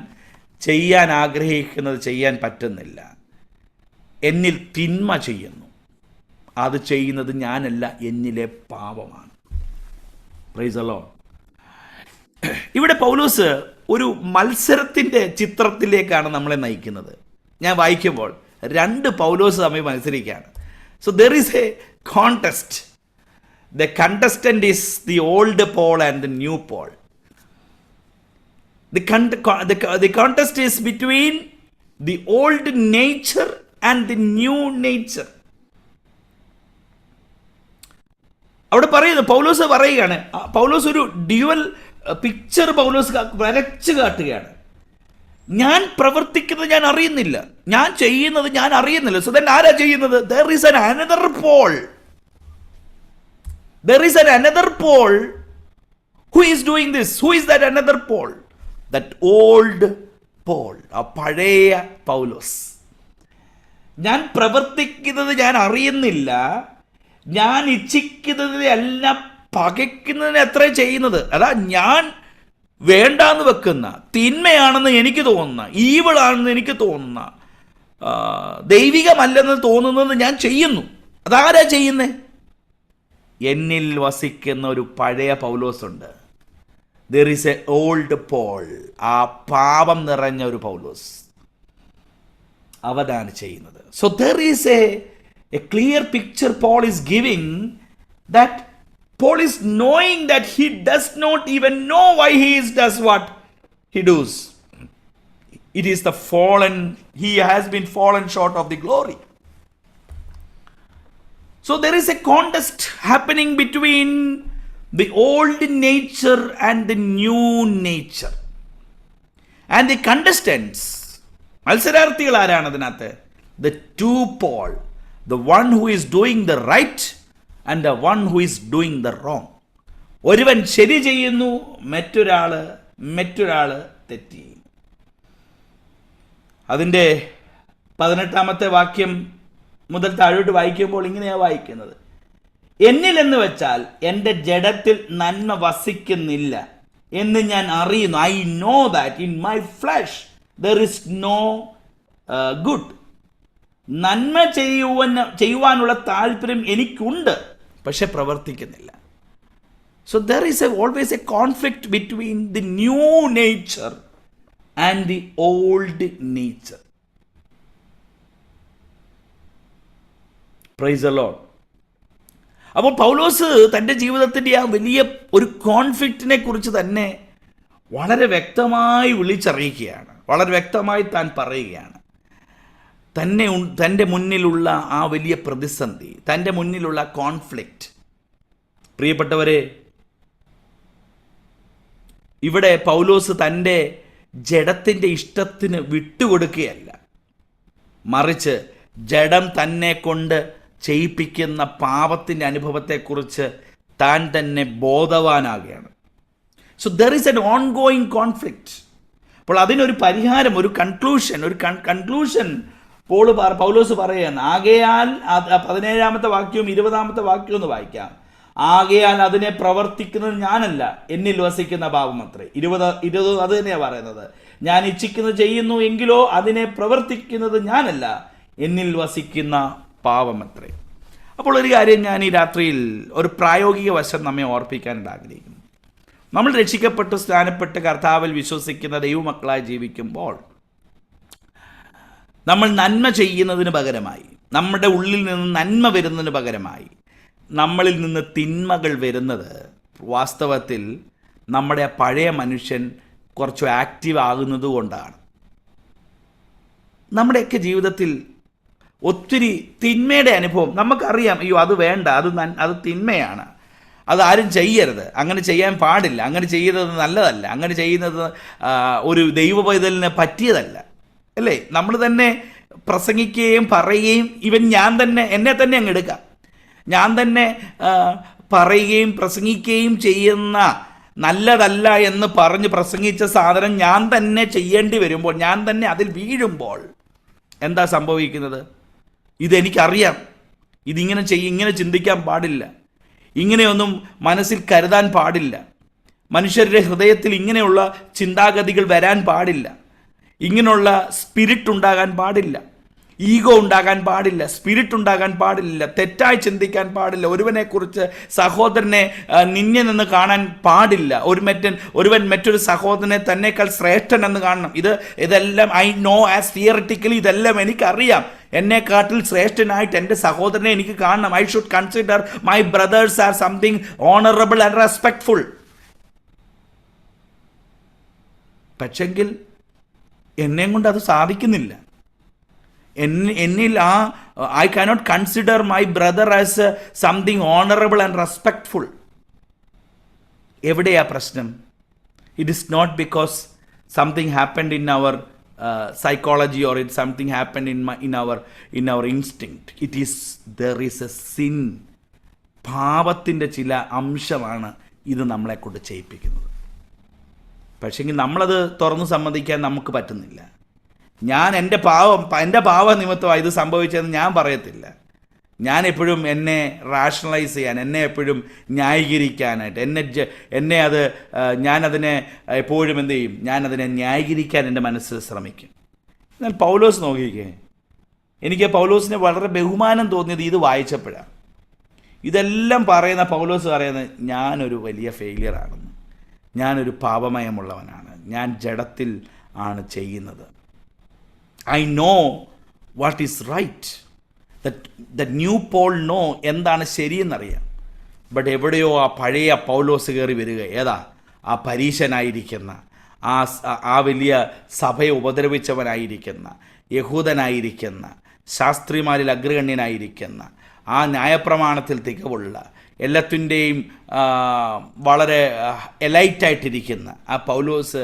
ചെയ്യാൻ ആഗ്രഹിക്കുന്നത് ചെയ്യാൻ പറ്റുന്നില്ല, എന്നിൽ തിന്മ ചെയ്യുന്നു, അത് ചെയ്യുന്നത് ഞാനല്ല, എന്നിലെ പാപമാണ്. Price the Lord. ഇവിടെ പൗലോസ് ഒരു മത്സരത്തിൻ്റെ ചിത്രത്തിലേക്കാണ് നമ്മളെ നയിക്കുന്നത്. ഞാൻ വായിക്കുമ്പോൾ 2 പൗലോസ് തമ്മിൽ മത്സരിക്കുകയാണ്. So there is a contest. The contestant is the old Paul and the new Paul. The contest is between the old nature and the new nature. അവിടെ പറയുന്നു, പൗലോസ് പറയുകയാണ്, പൗലോസ് ഒരു ഡ്യുവൽ പിക്ചർ പൗലോസ് വരച്ചു കാട്ടുകയാണ്. ഞാൻ പ്രവർത്തിക്കുന്നത് ഞാൻ അറിയുന്നില്ല, ഞാൻ ചെയ്യുന്നത് ഞാൻ അറിയുന്നില്ല. സോ ദെൻ ആരാ ചെയ്യുന്നത്? There is an another Paul. There is an another Paul who is doing this. Who is that another Paul? That old Paul, ആ പഴയ പൗലോസ്. ഞാൻ പ്രവർത്തിക്കുന്നത് ഞാൻ അറിയുന്നില്ല, ഞാൻ ഇച്ഛിക്കുന്നതിനെല്ലാം പകയ്ക്കുന്നതിന് എത്ര ചെയ്യുന്നത്. അതാ ഞാൻ വേണ്ടാന്ന് വെക്കുന്ന, തിന്മയാണെന്ന് എനിക്ക് തോന്നുന്ന, ഈവിളാണെന്ന് എനിക്ക് തോന്നുന്ന, ദൈവികമല്ലെന്ന് തോന്നുന്നത് ഞാൻ ചെയ്യുന്നു. അതാരാ ചെയ്യുന്നേ? എന്നിൽ വസിക്കുന്ന ഒരു പഴയ പൗലോസുണ്ട്. There is a old Paul. ആ പാപം നിറഞ്ഞ ഒരു പൗലോസ്, അവനാണ് ചെയ്യുന്നത്. So there is a clear picture Paul is giving, that Paul is knowing that he does not even know why he does what he does. It is the fallen, he has been fallen short of the glory. So there is a contest happening between the old nature and the new nature. And the contestants, മത്സരാർത്ഥികൾ ആരാണ് അതിനകത്ത്? The two Paul, the one who is doing the right and the one who is doing the wrong. ഒരുവൻ ശരി ചെയ്യുന്നു, മറ്റൊരാള് തെറ്റി. അതിൻ്റെ 18-ാമത്തെ വാക്യം മുതൽ താഴോട്ട് വായിക്കുമ്പോൾ ഇങ്ങനെയാണ് വായിക്കുന്നത്: എന്നിൽ എന്ന് വെച്ചാൽ എൻ്റെ ജഡത്തിൽ നന്മ വസിക്കുന്നില്ല എന്ന് ഞാൻ അറിയുന്നു. I know that in my flesh there is no good. നന്മ ചെയ്യുവാനുള്ള താല്പര്യം എനിക്കുണ്ട്, പക്ഷെ പ്രവർത്തിക്കുന്നില്ല. So there is always a conflict between the new nature and the old nature. Praise the Lord. അപ്പോൾ പൗലോസ് തൻ്റെ ജീവിതത്തിൻ്റെ ആ വലിയ ഒരു കോൺഫ്ലിക്റ്റിനെ കുറിച്ച് തന്നെ വളരെ വ്യക്തമായി വിളിച്ചറിയിക്കുകയാണ്, വളരെ വ്യക്തമായി താൻ പറയുകയാണ്. തൻ്റെ മുന്നിലുള്ള ആ വലിയ പ്രതിസന്ധി, തൻ്റെ മുന്നിലുള്ള കോൺഫ്ലിക്റ്റ്. പ്രിയപ്പെട്ടവരെ, ഇവിടെ പൗലോസ് തൻ്റെ ജഡത്തിൻ്റെ ഇഷ്ടത്തിന് വിട്ടുകൊടുക്കുകയല്ല, മറിച്ച് ജഡം തന്നെ കൊണ്ട് ചെയ്യിപ്പിക്കുന്ന പാപത്തിൻ്റെ അനുഭവത്തെക്കുറിച്ച് താൻ തന്നെ ബോധവാനാകുകയാണ്. So there is an ongoing conflict. അപ്പോൾ അതിനൊരു പരിഹാരം, ഒരു കൺക്ലൂഷൻ പൗലോസ് പറയുകയാണ്. ആകയാൽ 17-ാമത്തെ വാക്യവും 20-ാമത്തെ വാക്യവും ഒന്ന് വായിക്കാം. ആകയാൽ അതിനെ പ്രവർത്തിക്കുന്നത് ഞാനല്ല, എന്നിൽ വസിക്കുന്ന പാപം അത്രേ. 20 അത് തന്നെയാണ് പറയുന്നത്. ഞാൻ ഇച്ഛിക്കുന്നത് ചെയ്യുന്നു എങ്കിലോ അതിനെ പ്രവർത്തിക്കുന്നത് ഞാനല്ല, എന്നിൽ വസിക്കുന്ന പാപമത്രേ. അപ്പോൾ ഒരു കാര്യം ഞാൻ ഈ രാത്രിയിൽ ഒരു പ്രായോഗിക വശം നമ്മെ ഓർപ്പിക്കാനായിട്ട് ആഗ്രഹിക്കുന്നു. നമ്മൾ രക്ഷിക്കപ്പെട്ട് സ്നാനപ്പെട്ട് കർത്താവിൽ വിശ്വസിക്കുന്ന ദൈവമക്കളായി ജീവിക്കുമ്പോൾ നമ്മൾ നന്മ ചെയ്യുന്നതിന് പകരമായി, നമ്മുടെ ഉള്ളിൽ നിന്ന് നന്മ വരുന്നതിന് പകരമായി നമ്മളിൽ നിന്ന് തിന്മകൾ വരുന്നത് വാസ്തവത്തിൽ നമ്മുടെ പഴയ മനുഷ്യൻ കുറച്ച് ആക്റ്റീവ് ആകുന്നത് കൊണ്ടാണ്. നമ്മുടെയൊക്കെ ജീവിതത്തിൽ ഒത്തിരി തിന്മയുടെ അനുഭവം നമുക്കറിയാം. അയ്യോ അത് വേണ്ട, അത് തിന്മയാണ്, അതാരും ചെയ്യരുത്, അങ്ങനെ ചെയ്യാൻ പാടില്ല, അങ്ങനെ ചെയ്യുന്നത് നല്ലതല്ല, അങ്ങനെ ചെയ്യുന്നത് ഒരു ദൈവ പൈതലിന് പറ്റിയതല്ല, അല്ലേ? നമ്മൾ തന്നെ പ്രസംഗിക്കുകയും പറയുകയും, എന്നെ തന്നെ അങ്ങ് എടുക്കാം, ഞാൻ തന്നെ പറയുകയും പ്രസംഗിക്കുകയും ചെയ്യുന്ന നല്ലതല്ല എന്ന് പറഞ്ഞ് പ്രസംഗിച്ച സാധനം ഞാൻ തന്നെ ചെയ്യേണ്ടി വരുമ്പോൾ, ഞാൻ തന്നെ അതിൽ വീഴുമ്പോൾ എന്താ സംഭവിക്കുന്നത്? ഇതെനിക്കറിയാം, ഇങ്ങനെ ചിന്തിക്കാൻ പാടില്ല, ഇങ്ങനെയൊന്നും മനസ്സിൽ കരുതാൻ പാടില്ല, മനുഷ്യരുടെ ഹൃദയത്തിൽ ഇങ്ങനെയുള്ള ചിന്താഗതികൾ വരാൻ പാടില്ല, ഇങ്ങനെയുള്ള സ്പിരിറ്റ് ഉണ്ടാകാൻ പാടില്ല, ഈഗോ ഉണ്ടാകാൻ പാടില്ല, സ്പിരിറ്റ് ഉണ്ടാകാൻ പാടില്ല, തെറ്റായി ചിന്തിക്കാൻ പാടില്ല, ഒരുവനെക്കുറിച്ച് സഹോദരനെ നിന്നെ നിന്ന് കാണാൻ പാടില്ല, ഒരുവൻ മറ്റൊരു സഹോദരനെ തന്നെക്കാൾ ശ്രേഷ്ഠൻ എന്ന് കാണണം. ഇതെല്ലാം ഐ നോ ആസ് തിയറിറ്റിക്കലി, ഇതെല്ലാം എനിക്കറിയാം. എന്നെക്കാട്ടിൽ ശ്രേഷ്ഠനായിട്ട് എൻ്റെ സഹോദരനെ എനിക്ക് കാണണം. I should consider my brothers are something honourable and respectful. പക്ഷെങ്കിൽ എന്നെയും കൊണ്ട് അത് സാധിക്കുന്നില്ല. എന്നിൽ I cannot consider my brother as something honourable and respectful. എവിടെയാ പ്രശ്നം? It is not because something happened in our psychology, or it something happened in our instinct. It is, there is a sin. പാപത്തിൻ്റെ ചില അംശമാണ് ഇത് നമ്മളെ കൊണ്ട് ചെയ്യിപ്പിക്കുന്നത്. പക്ഷേങ്കിൽ നമ്മളത് തുറന്ന് സമ്മതിക്കാൻ നമുക്ക് പറ്റുന്നില്ല. ഞാൻ എൻ്റെ പാവ നിമിത്തമാണ് ഇത് സംഭവിച്ചതെന്ന് ഞാൻ പറയത്തില്ല. ഞാൻ എപ്പോഴും എന്നെ റാഷണലൈസ് ചെയ്യാൻ, എന്നെ എപ്പോഴും ന്യായീകരിക്കാനായിട്ട്, ഞാനതിനെ എപ്പോഴും എന്ത് ചെയ്യും, ഞാനതിനെ ന്യായീകരിക്കാൻ എൻ്റെ മനസ്സിൽ ശ്രമിക്കും. എന്നാൽ പൗലോസ് നോക്കിക്കേ, എനിക്ക് പൗലോസിനെ വളരെ ബഹുമാനം തോന്നിയത് ഇത് വായിച്ചപ്പോഴാണ്. ഇതെല്ലാം പറയുന്ന പൗലോസ് പറയുന്നത്, ഞാനൊരു വലിയ ഫെയിലിയറാണെന്ന്, ഞാനൊരു പാപമയമുള്ളവനാണ്, ഞാൻ ജഡത്തിൽ ആണ് ചെയ്യുന്നത്. I know what is right. The new Paul know എന്താണ് ശരിയെന്നറിയാം. ബട്ട് എവിടെയോ ആ പഴയ പൗലോസ് കയറി വരിക. ഏതാ? ആ പരീശനായിരിക്കുന്ന, ആ വലിയ സഭയെ ഉപദ്രവിച്ചവനായിരിക്കുന്ന, യഹൂദനായിരിക്കുന്ന, ശാസ്ത്രിമാരിൽ അഗ്രഗണ്യനായിരിക്കുന്ന, ആ ന്യായപ്രമാണത്തിൽ തികവുള്ള, എല്ലാത്തിൻ്റെയും വളരെ എലൈറ്റായിട്ടിരിക്കുന്ന ആ പൗലോസ്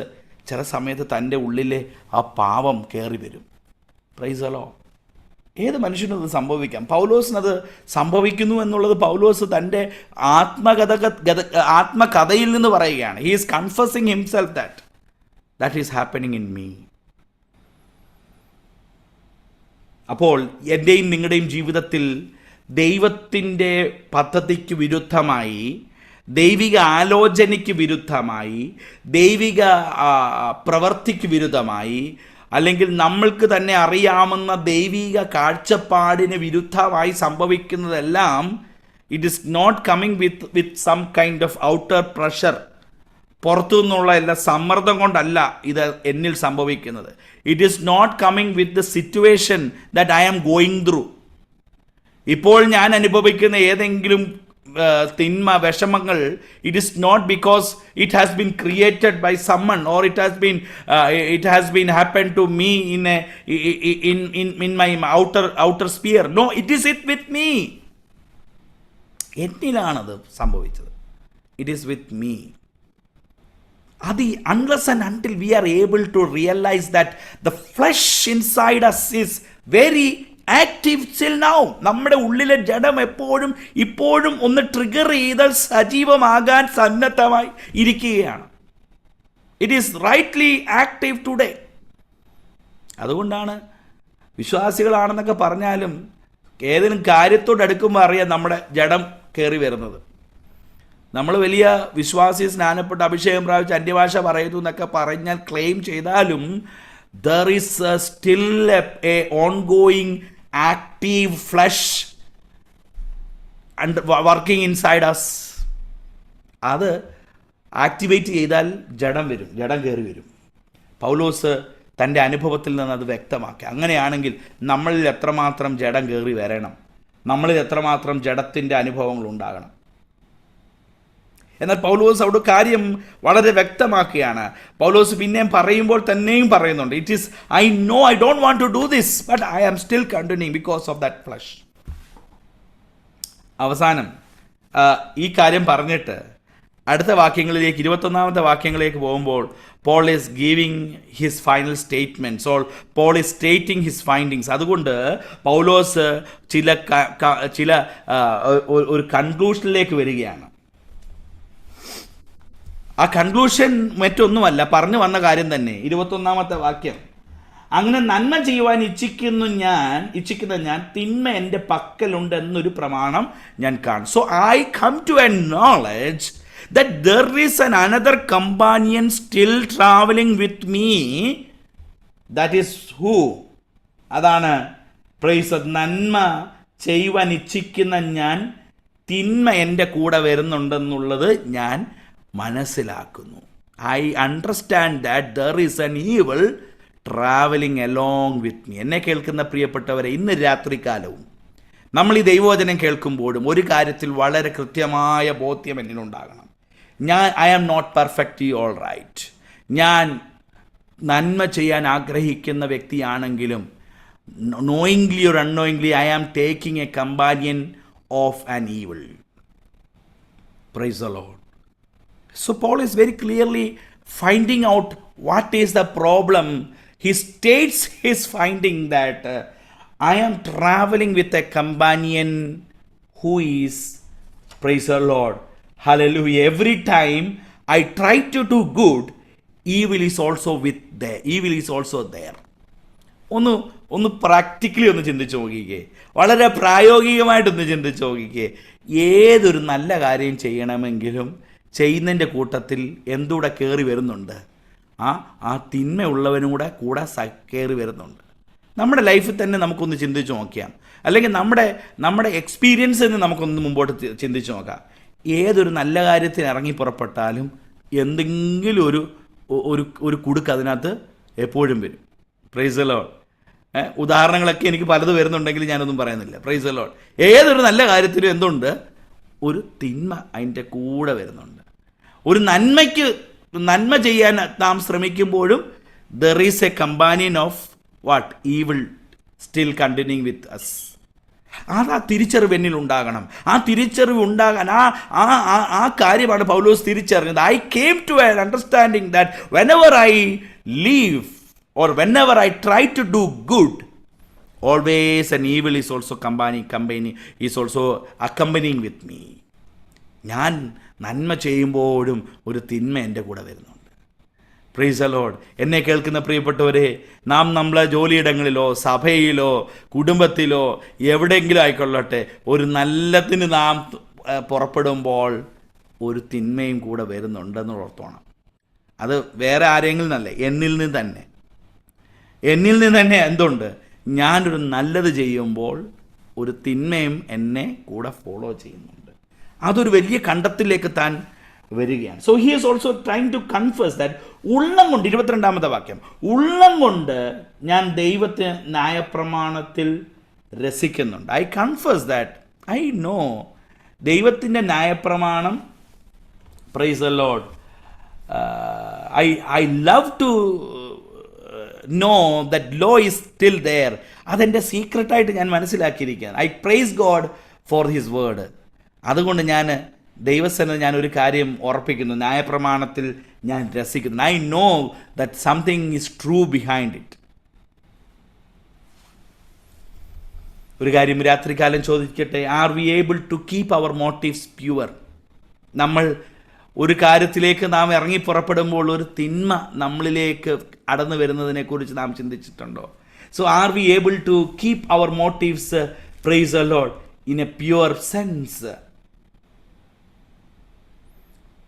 ചില സമയത്ത് തൻ്റെ ഉള്ളിലെ ആ പാവം കയറി വരും. Price the Lord. ഏത് മനുഷ്യനും അത് സംഭവിക്കാം. പൗലോസിനത് സംഭവിക്കുന്നു എന്നുള്ളത് പൗലോസ് തൻ്റെ ആത്മകഥയിൽ നിന്ന് പറയുകയാണ്. He is confusing himself that is happening in me. അപ്പോൾ എൻ്റെയും നിങ്ങളുടെയും ജീവിതത്തിൽ ദൈവത്തിൻ്റെ പദ്ധതിക്ക് വിരുദ്ധമായി, ദൈവിക ആലോചനയ്ക്ക് വിരുദ്ധമായി, ദൈവിക പ്രവൃത്തിക്ക് വിരുദ്ധമായി, അല്ലെങ്കിൽ നമ്മൾക്ക് തന്നെ അറിയാവുന്ന ദൈവിക കാഴ്ചപ്പാടിന് വിരുദ്ധമായി സംഭവിക്കുന്നതെല്ലാം, it is not coming with some kind of outer pressure. പുറത്തു നിന്നുള്ള എല്ലാ സമ്മർദ്ദം കൊണ്ടല്ല ഇത് എന്നിൽ സംഭവിക്കുന്നത്. It is not coming with the situation that I am going through. ഇപ്പോൾ ഞാൻ അനുഭവിക്കുന്ന ഏതെങ്കിലും തിന്മ, വിഷമങ്ങൾ, it is not because it has been created by someone, or it has been happen to me in my outer sphere. No, it is with me. എന്നിലാണത് സംഭവിച്ചത്. It is with me. Unless and until we are able to realize that the flesh inside us is very active till now, നമ്മുടെ ഉള്ളിലെ ജഡം ഇപ്പോഴും ഒന്ന് trigger ചെയ്താൽ സജീവമാകാൻ സന്നദ്ധമായി ഇരിക്കുകയാണ്. It is rightly active today. അതുകൊണ്ടാണ് വിശ്വാസികളാണെന്നൊക്കെ പറഞ്ഞാലും ഏതെങ്കിലും കാര്യത്തോടടുക്കുമ്പോൾ അറിയാം നമ്മുടെ ജഡം കയറി വരുന്നത്. നമ്മൾ വലിയ വിശ്വാസി, സ്നാനപ്പെട്ട് അഭിഷേകം പ്രാപിച്ച് അന്യഭാഷ പറയുന്നു എന്നൊക്കെ പറഞ്ഞാൽ ക്ലെയിം ചെയ്താലും there is still a ongoing active flesh and working inside us. അത് ആക്ടിവേറ്റ് ചെയ്താൽ ജഡം കയറി വരും. പൗലോസ് തൻ്റെ അനുഭവത്തിൽ നിന്ന് അത് വ്യക്തമാക്കി. അങ്ങനെയാണെങ്കിൽ നമ്മളിൽ എത്രമാത്രം ജഡം കയറി വരണം, നമ്മളിൽ എത്രമാത്രം ജഡത്തിൻ്റെ അനുഭവങ്ങൾ ഉണ്ടാകണം. എന്നാൽ പൗലോസ് അവിടെ കാര്യം വളരെ വ്യക്തമാക്കുകയാണ്. പൗലോസ് പിന്നെയും പറയുമ്പോൾ തന്നെയും പറയുന്നുണ്ട്, it is I know I don't want to do this, but I am still continuing because of that flesh. അവസാനം ഈ കാര്യം പറഞ്ഞിട്ട് അടുത്ത വാക്യങ്ങളിലേക്ക്, 21-ാമത്തെ വാക്യങ്ങളിലേക്ക് പോകുമ്പോൾ, Paul is giving his final statements, or Paul is stating his findings. അതുകൊണ്ട് പൗലോസ് ചില ഒരു കൺക്ലൂഷനിലേക്ക് വരികയാണ്. ആ കൺക്ലൂഷൻ മറ്റൊന്നുമല്ല, പറഞ്ഞു വന്ന കാര്യം തന്നെ. 21-ാമത്തെ വാക്യം, അങ്ങനെ നന്മ ചെയ്യുവാൻ ഇച്ഛിക്കുന്ന ഞാൻ തിന്മ എൻ്റെ പക്കലുണ്ട് എന്നൊരു പ്രമാണം ഞാൻ കാണും. So I come to a knowledge that there is another companion still traveling with me. That is who? അതാണ് പ്രൈസ്. നന്മ ചെയ്യുവാൻ ഇച്ഛിക്കുന്ന ഞാൻ തിന്മ എൻ്റെ കൂടെ വരുന്നുണ്ടെന്നുള്ളത് ഞാൻ മനസ്സിലാക്കുന്നു. I understand that there is an evil traveling along with me. എന്നെ കേൾക്കുന്ന പ്രിയപ്പെട്ടവരെ, ഇന്ന് രാത്രികാലവും നമ്മൾ ഈ ദൈവവചനം കേൾക്കുമ്പോഴും ഒരു കാര്യത്തിൽ വളരെ കൃത്യമായ ബോധ്യം എന്നിലുണ്ടാകണം. I am not perfectly all right. ഞാൻ നന്മ ചെയ്യാൻ ആഗ്രഹിക്കുന്ന വ്യക്തിയാണെങ്കിലും knowingly or unknowingly I am taking a companion of an evil. Praise the Lord. So Paul is very clearly finding out what is the problem. He states his finding that I am traveling with a companion who is, praise the Lord, hallelujah, every time I try to do good, evil is also there. ഒന്ന് practically ഒന്ന് ചിന്തിച്ച് നോക്കിക്കേ, വളരെ പ്രായോഗികമായിട്ടൊന്ന് ചിന്തിച്ച് നോക്കിക്കേ. ഏതൊരു നല്ല കാര്യം ചെയ്യണമെങ്കിലും ചെയ്യുന്നതിൻ്റെ കൂട്ടത്തിൽ എന്തുകൂടെ കയറി വരുന്നുണ്ട്? ആ തിന്മയുള്ളവനും കൂടെ കയറി വരുന്നുണ്ട്. നമ്മുടെ ലൈഫിൽ തന്നെ നമുക്കൊന്ന് ചിന്തിച്ച് നോക്കിയാൽ, അല്ലെങ്കിൽ നമ്മുടെ എക്സ്പീരിയൻസിൽ നിന്ന് നമുക്കൊന്ന് മുമ്പോട്ട് ചിന്തിച്ച് നോക്കാം. ഏതൊരു നല്ല കാര്യത്തിന് ഇറങ്ങി പുറപ്പെട്ടാലും എന്തെങ്കിലും ഒരു കുടുക്ക് അതിനകത്ത് എപ്പോഴും വരും. Price the Lord. ഉദാഹരണങ്ങളൊക്കെ എനിക്ക് പലത് വരുന്നുണ്ടെങ്കിൽ ഞാനൊന്നും പറയുന്നില്ല. Price the Lord. ഏതൊരു നല്ല കാര്യത്തിലും എന്തുണ്ട്? ഒരു തിന്മ അതിൻ്റെ കൂടെ വരുന്നുണ്ട്. ഒരു നന്മ ചെയ്യാൻ നാം ശ്രമിക്കുമ്പോഴും there is a companion of what? Evil still continuing with us. ആ തിരിച്ചറിവ് എന്നിൽ ഉണ്ടാകണം. ആ തിരിച്ചറിവ് ഉണ്ടാകാൻ ആ കാര്യമാണ് പൗലോസ് തിരിച്ചറിഞ്ഞത്. I came to an understanding that whenever I leave or whenever I try to do good, always an evil is also accompanying with me. ഞാൻ നന്മ ചെയ്യുമ്പോഴും ഒരു തിന്മ എൻ്റെ കൂടെ വരുന്നുണ്ട്. Price the Lord. എന്നെ കേൾക്കുന്ന പ്രിയപ്പെട്ടവരെ, നാം നമ്മളെ ജോലിയിടങ്ങളിലോ സഭയിലോ കുടുംബത്തിലോ എവിടെയെങ്കിലും ആയിക്കൊള്ളട്ടെ, ഒരു നല്ലതിന് നാം പുറപ്പെടുമ്പോൾ ഒരു തിന്മയും കൂടെ വരുന്നുണ്ടെന്ന് ഓർത്തോണം. അത് വേറെ ആരെങ്കിലും നല്ല, എന്നിൽ നിന്ന് തന്നെ എന്തുണ്ട്? ഞാനൊരു നല്ലത് ചെയ്യുമ്പോൾ ഒരു തിന്മയും എന്നെ കൂടെ ഫോളോ ചെയ്യുന്നുണ്ട്. അതൊരു വലിയ കണ്ടെത്തിലേക്ക് താൻ വരികയാണ്. So he is also trying to confess that ഉള്ളം കൊണ്ട്, 22-ാമത്തെ വാക്യം, ഉള്ളം കൊണ്ട് ഞാൻ ദൈവത്തെ ന്യായപ്രമാണത്തിൽ രസിക്കുന്നുണ്ട്. I confess that I know ദൈവത്തിൻ്റെ ന്യായപ്രമാണം, praise the Lord, I love to know that law is still there. അതെൻ്റെ സീക്രട്ടായിട്ട് ഞാൻ മനസ്സിലാക്കിയിരിക്കുകയാണ്. I praise God for his word. അതുകൊണ്ട് ഞാൻ ദൈവസേന ഞാൻ ഒരു കാര്യം ഉറപ്പിക്കുന്നു, ന്യായപ്രമാണത്തിൽ ഞാൻ രസിക്കുന്നു. I know that something is true behind it. ഒരു കാര്യം രാത്രികാലം ചോദിക്കട്ടെ, are we able to keep our motives pure? നമ്മൾ ഒരു കാര്യത്തിലേക്ക് നാം ഇറങ്ങി പുറപ്പെടുമ്പോൾ ഒരു തിന്മ നമ്മളിലേക്ക് അടന്നു വരുന്നതിനെക്കുറിച്ച് നാം ചിന്തിച്ചിട്ടുണ്ടോ? So are we able to keep our motives, praise the Lord, in a pure sense?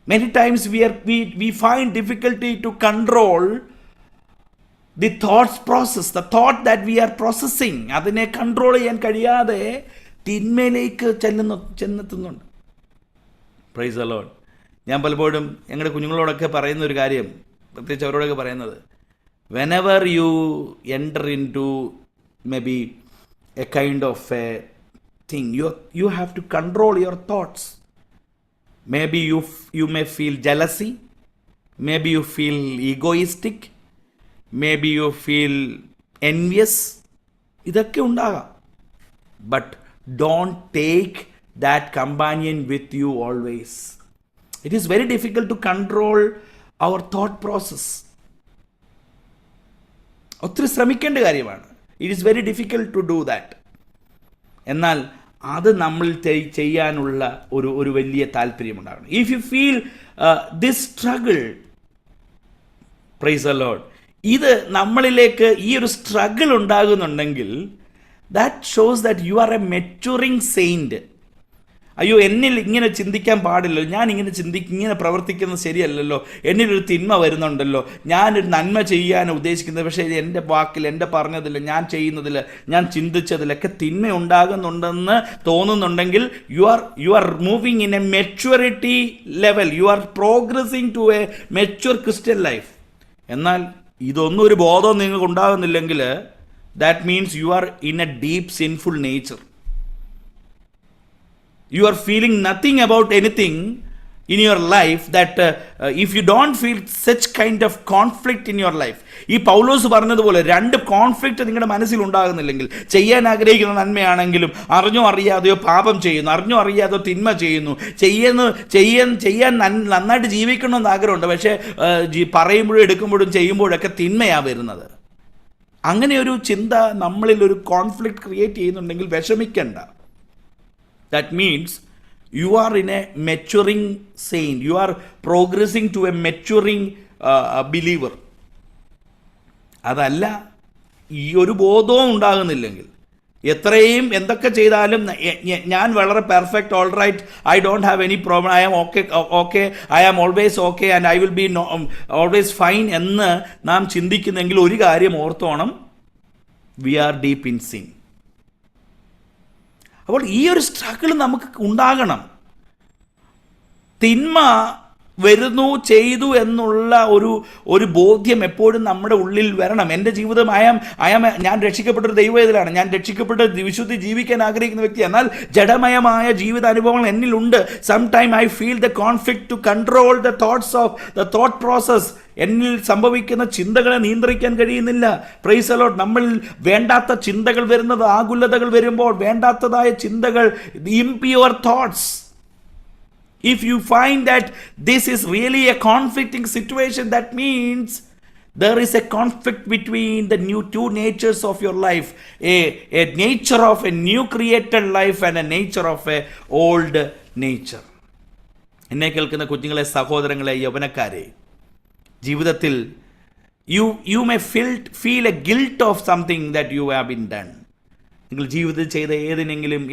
Many times we find difficulty to control the thoughts process, the thought that we are processing. അതിനെ control ചെയ്യാൻ കഴിയാതെ തിന്മയിലേക്ക് ചെന്നെത്തുന്നുണ്ട്. Praise the Lord. ഞാൻ പലപ്പോഴും ഞങ്ങളുടെ കുഞ്ഞുങ്ങളോടൊക്കെ പറയുന്ന ഒരു കാര്യം, പ്രത്യേകിച്ച് അവരോടൊക്കെ പറയുന്നത്, whenever you enter into maybe a kind of a thing, you have to control your thoughts. Maybe you may feel jealousy, maybe you feel egoistic, maybe you feel envious, ഇതൊക്കെ ഉണ്ടാകാം. But don't take that companion with you always. It is very difficult to control our thought process. ഒത്തിരി ശ്രമിക്കേണ്ട കാര്യമാണ്. It is very difficult to do that. എന്നാൽ അത് നമ്മൾ ചെയ്യാനുള്ള ഒരു വലിയ താല്പര്യമുണ്ടാകണം. If you feel this struggle, praise the Lord, ഇത് നമ്മളിലേക്ക് ഈ ഒരു struggle ഉണ്ടാകുന്നുണ്ടെങ്കിൽ, that shows that you are a maturing saint. അയ്യോ, എന്നിൽ ഇങ്ങനെ ചിന്തിക്കാൻ പാടില്ലല്ലോ, ഞാൻ ഇങ്ങനെ പ്രവർത്തിക്കുന്നത് ശരിയല്ലല്ലോ, എന്നിലൊരു തിന്മ വരുന്നുണ്ടല്ലോ, ഞാനൊരു നന്മ ചെയ്യാൻ ഉദ്ദേശിക്കുന്നത് പക്ഷേ എൻ്റെ വാക്കിൽ, എൻ്റെ പറഞ്ഞതിൽ, ഞാൻ ചെയ്യുന്നതിൽ, ഞാൻ ചിന്തിച്ചതിലൊക്കെ തിന്മ ഉണ്ടാകുന്നുണ്ടെന്ന് തോന്നുന്നുണ്ടെങ്കിൽ you are moving in a maturity level, you are progressing to a mature Christian life. എന്നാൽ ഇതൊന്നും ഒരു ബോധം നിങ്ങൾക്ക് ഉണ്ടാകുന്നില്ലെങ്കിൽ, that means you are in a deep sinful nature. You are feeling nothing about anything, in your life that if you don't feel such kind of conflict in your life, ഈ പൗലോസ് പറഞ്ഞതുപോലെ രണ്ട് conflict നിങ്ങളുടെ മനസ്സിൽ ഉണ്ടാകുന്നില്ലെങ്കിൽ, ചെയ്യാൻ ആഗ്രഹിക്കുന്ന നന്മയാണെങ്കിലും അറിഞ്ഞോ അറിയാതെയോ പാപം ചെയ്യുന്നു, അറിഞ്ഞോ അറിയാതെയോ തിന്മ ചെയ്യുന്നു, ചെയ്യാൻ നന്നായിട്ട് ജീവിക്കണമെന്ന് ആഗ്രഹമുണ്ട്, പക്ഷേ പറയുമ്പോഴും എടുക്കുമ്പോഴും ചെയ്യുമ്പോഴൊക്കെ തിന്മയാണ് വരുന്നത്. അങ്ങനെ ഒരു ചിന്ത നമ്മളിൽ ഒരു കോൺഫ്ലിക്റ്റ് ക്രിയേറ്റ് ചെയ്യുന്നുണ്ടെങ്കിൽ വിഷമിക്കണ്ട. That means you are in a maturing saint, you are progressing to a maturing believer. അതല്ല ഈ ഒരു ബോധവും ഉണ്ടാകുന്നില്ലെങ്കിൽ, എത്രയും എന്തൊക്കെ ചെയ്താലും ഞാൻ വളരെ perfect, all right, I don't have any problem, I am okay, I am always okay and I will be always fine എന്ന് നാം ചിന്തിക്കുന്നെങ്കിൽ ഒരു കാര്യം ഓർത്തോണം, we are deep in sin. അപ്പോൾ ഈ ഒരു സ്ട്രഗിൾ നമുക്ക് ഉണ്ടാകണം. തിന്മ വരുന്നു, ചെയ്തു എന്നുള്ള ഒരു ബോധ്യം എപ്പോഴും നമ്മുടെ ഉള്ളിൽ വരണം. എൻ്റെ ജീവിതം ഞാൻ രക്ഷിക്കപ്പെട്ടൊരു ദൈവവേദലാണ്, ഞാൻ രക്ഷിക്കപ്പെട്ട വിശുദ്ധി ജീവിക്കാൻ ആഗ്രഹിക്കുന്ന വ്യക്തി, എന്നാൽ ജഡമയമായ ജീവിതാനുഭവങ്ങൾ എന്നിലുണ്ട്. Sometime I feel the conflict to control the thoughts of the thought process. എന്നിൽ സംഭവിക്കുന്ന ചിന്തകളെ നിയന്ത്രിക്കാൻ കഴിയുന്നില്ല. Praise the Lord. നമ്മൾ വേണ്ടാത്ത ചിന്തകൾ വരുന്നത്, ആകുലതകൾ വരുമ്പോൾ, വേണ്ടാത്തതായ ചിന്തകൾ, impure thoughts. If you find that this is really a conflicting situation, that means there is a conflict between the two natures of your life, a nature of a new created life and a nature of a old nature. എന്നെ കേൾക്കുന്ന കുഞ്ഞുങ്ങളെ, സഹോദരങ്ങളെ, യൗവനക്കാരെ, ജീവിതത്തിൽ you may feel a guilt of something that you have been done. നിങ്ങൾ ജീവിതത്തിൽ ചെയ്ത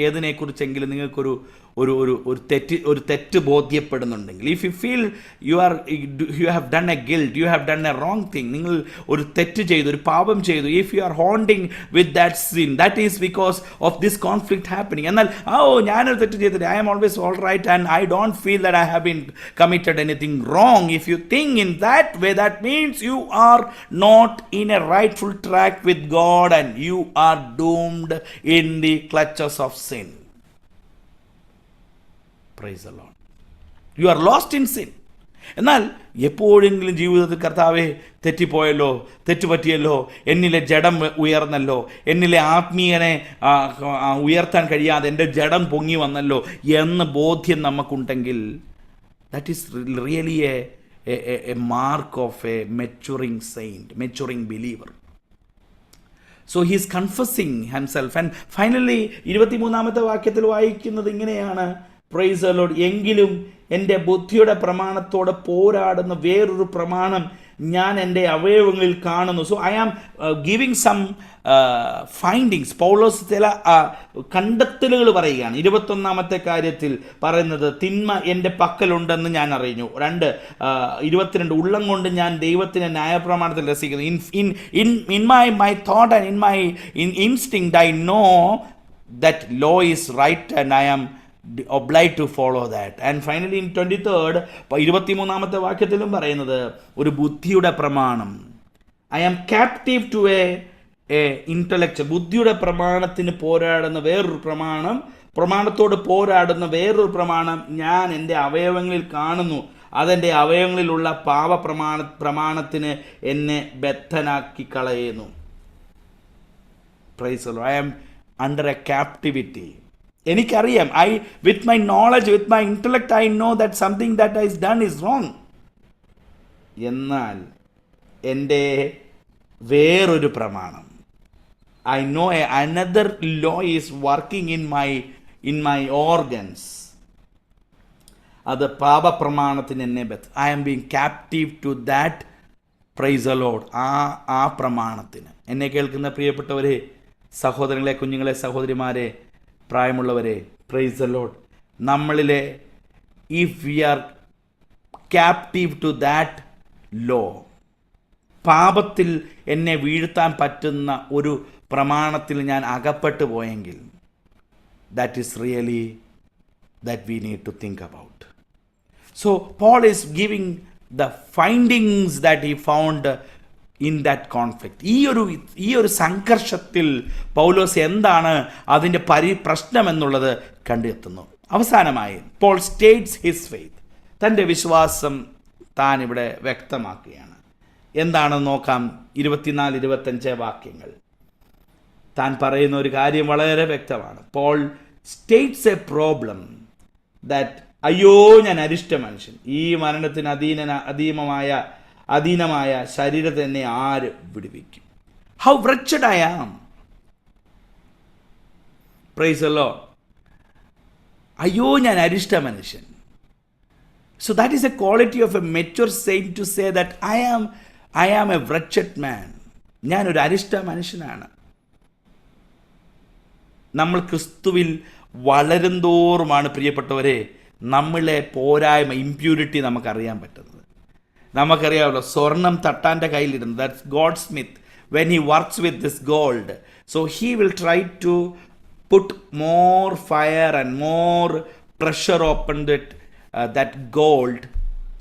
ഏതിനെക്കുറിച്ചെങ്കിലും നിങ്ങൾക്കൊരു തെറ്റ് ബോധ്യപ്പെടുന്നുണ്ടെങ്കിൽ, if you feel you have done a guilt, you have done a wrong thing, നിങ്ങൾ ഒരു തെറ്റ് ചെയ്തു, ഒരു പാപം ചെയ്തു, if you are haunting with that sin, that is because of this conflict happening. എന്നാൽ ഞാനൊരു തെറ്റ് ചെയ്തിട്ട് I am always all right and I don't feel that I have been committed anything wrong. If you think in that way, that means you are not in a rightful track with God and you are doomed in the clutches of sin. Praise the Lord. You are lost in sin. എന്നാൽ എപ്പോഴെങ്കിലും ജീവിതത്തിൽ കർത്താവേ തെറ്റിപ്പോയല്ലോ, തെറ്റുപറ്റിയല്ലോ, എന്നിലെ ജഡം ഉയർന്നല്ലോ, എന്നിലെ ആത്മീയനെ ഉയർത്താൻ കഴിയാതെ എൻ്റെ ജഡം പൊങ്ങി വന്നല്ലോ എന്ന ബോധ്യം നമുക്കുണ്ടെങ്കിൽ, that is really a mark of a maturing saint, maturing believer. So he is confessing himself. And finally 23-ാമത്തെ വാക്യത്തിൽ വായിക്കുന്നത് ഇങ്ങനെയാണ്, പ്രൈസ് ദി ലോർഡ്, എങ്കിലും എൻ്റെ ബുദ്ധിയുടെ പ്രമാണത്തോടെ പോരാടുന്ന വേറൊരു പ്രമാണം ഞാൻ എൻ്റെ അവയവങ്ങളിൽ കാണുന്നു. So I am giving some findings. Paulose ചില കണ്ടെത്തലുകൾ പറയുകയാണ്. 21-ാമത്തെ കാര്യത്തിൽ പറയുന്നത്, തിന്മ എൻ്റെ പക്കലുണ്ടെന്ന് ഞാൻ അറിഞ്ഞു. 22 ഉള്ളം കൊണ്ട് ഞാൻ ദൈവത്തിൻ്റെ ന്യായപ്രമാണത്തിൽ രസിക്കുന്നു. In my thought and in my instinct I know that law is right and I am obliged to follow that. And finally in 23rd 23-ാമത്തെ വാക്യത്തിലും പറയുന്നത് ഒരു ബുദ്ധിയുടെ പ്രമാണം. I am captive to a intellectual. ബുദ്ധിയുടെ പ്രമാണത്തിന് പോരാടുന്ന വേറൊരു പ്രമാണത്തോട് പോരാടുന്ന വേറൊരു പ്രമാണം ഞാൻ എൻ്റെ അവയവങ്ങളിൽ കാണുന്നു. അതെൻ്റെ അവയവങ്ങളിലുള്ള പ്രമാണത്തിന് എന്നെ ബദ്ധനാക്കി കളയുന്നു. Praise the Lord. I am under a captivity. എനിക്കറിയാം, with my knowledge, with my intellect, I know that something that I done is wrong. എന്നാൽ എൻ്റെ വേറൊരു പ്രമാണം, I know another law is working in my organs. അത് പാപപ്രമാണത്തിന് എന്നെ I am being captive to that. Praise the Lord. ആ പ്രമാണത്തിന്. എന്നെ കേൾക്കുന്ന പ്രിയപ്പെട്ടവരെ, സഹോദരങ്ങളെ, കുഞ്ഞുങ്ങളെ, സഹോദരിമാരെ, പ്രായമുള്ളവരെ, പ്രൈസ് ദി ലോർഡ്, നമ്മളിലെ if we are captive to that law, പാപത്തിൽ എന്നെ വീഴ്ത്താൻ പറ്റുന്ന ഒരു പ്രമാണത്തിൽ ഞാൻ അകപ്പെട്ടു പോയെങ്കിൽ, that is really that we need to think about. So Paul is giving the findings that he found in that conflict. ഈ ഒരു സംഘർഷത്തിൽ പൗലോസ് എന്താണ് അതിൻ്റെ പ്രശ്നം എന്നുള്ളത് കണ്ടെത്തുന്നു. അവസാനമായി പോൾ സ്റ്റേറ്റ്സ് ഹിസ് ഫെയ്ത്ത്. തൻ്റെ വിശ്വാസം താൻ ഇവിടെ വ്യക്തമാക്കുകയാണ്. എന്താണെന്ന് നോക്കാം. 24-25 വാക്യങ്ങൾ. താൻ പറയുന്ന ഒരു കാര്യം വളരെ വ്യക്തമാണ്. Paul states a problem that അയ്യോ ഞാൻ അരിഷ്ട മനുഷ്യൻ, ഈ മരണത്തിന് അധീനമായ ശരീരത്തെ എന്നെ ആര് വിടുവിക്കും? How wretched I am. Praise the Lord. അയ്യോ ഞാൻ അരിഷ്ട മനുഷ്യൻ. So that is a quality of a mature saint to say that I am a wretched man. ഞാനൊരു അരിഷ്ട മനുഷ്യനാണ്. നമ്മൾ ക്രിസ്തുവിൽ വളരും തോറുമാണ് പ്രിയപ്പെട്ടവരെ നമ്മളെ പോരായ്മ, ഇമ്പ്യൂരിറ്റി നമുക്കറിയാൻ പറ്റുന്നത്. നമുക്കറിയാമല്ലോ, സ്വർണം തട്ടാൻ്റെ കയ്യിലിരുന്നു. That's goldsmith when he works with this gold. So he will try to put more fire and more pressure upon that gold,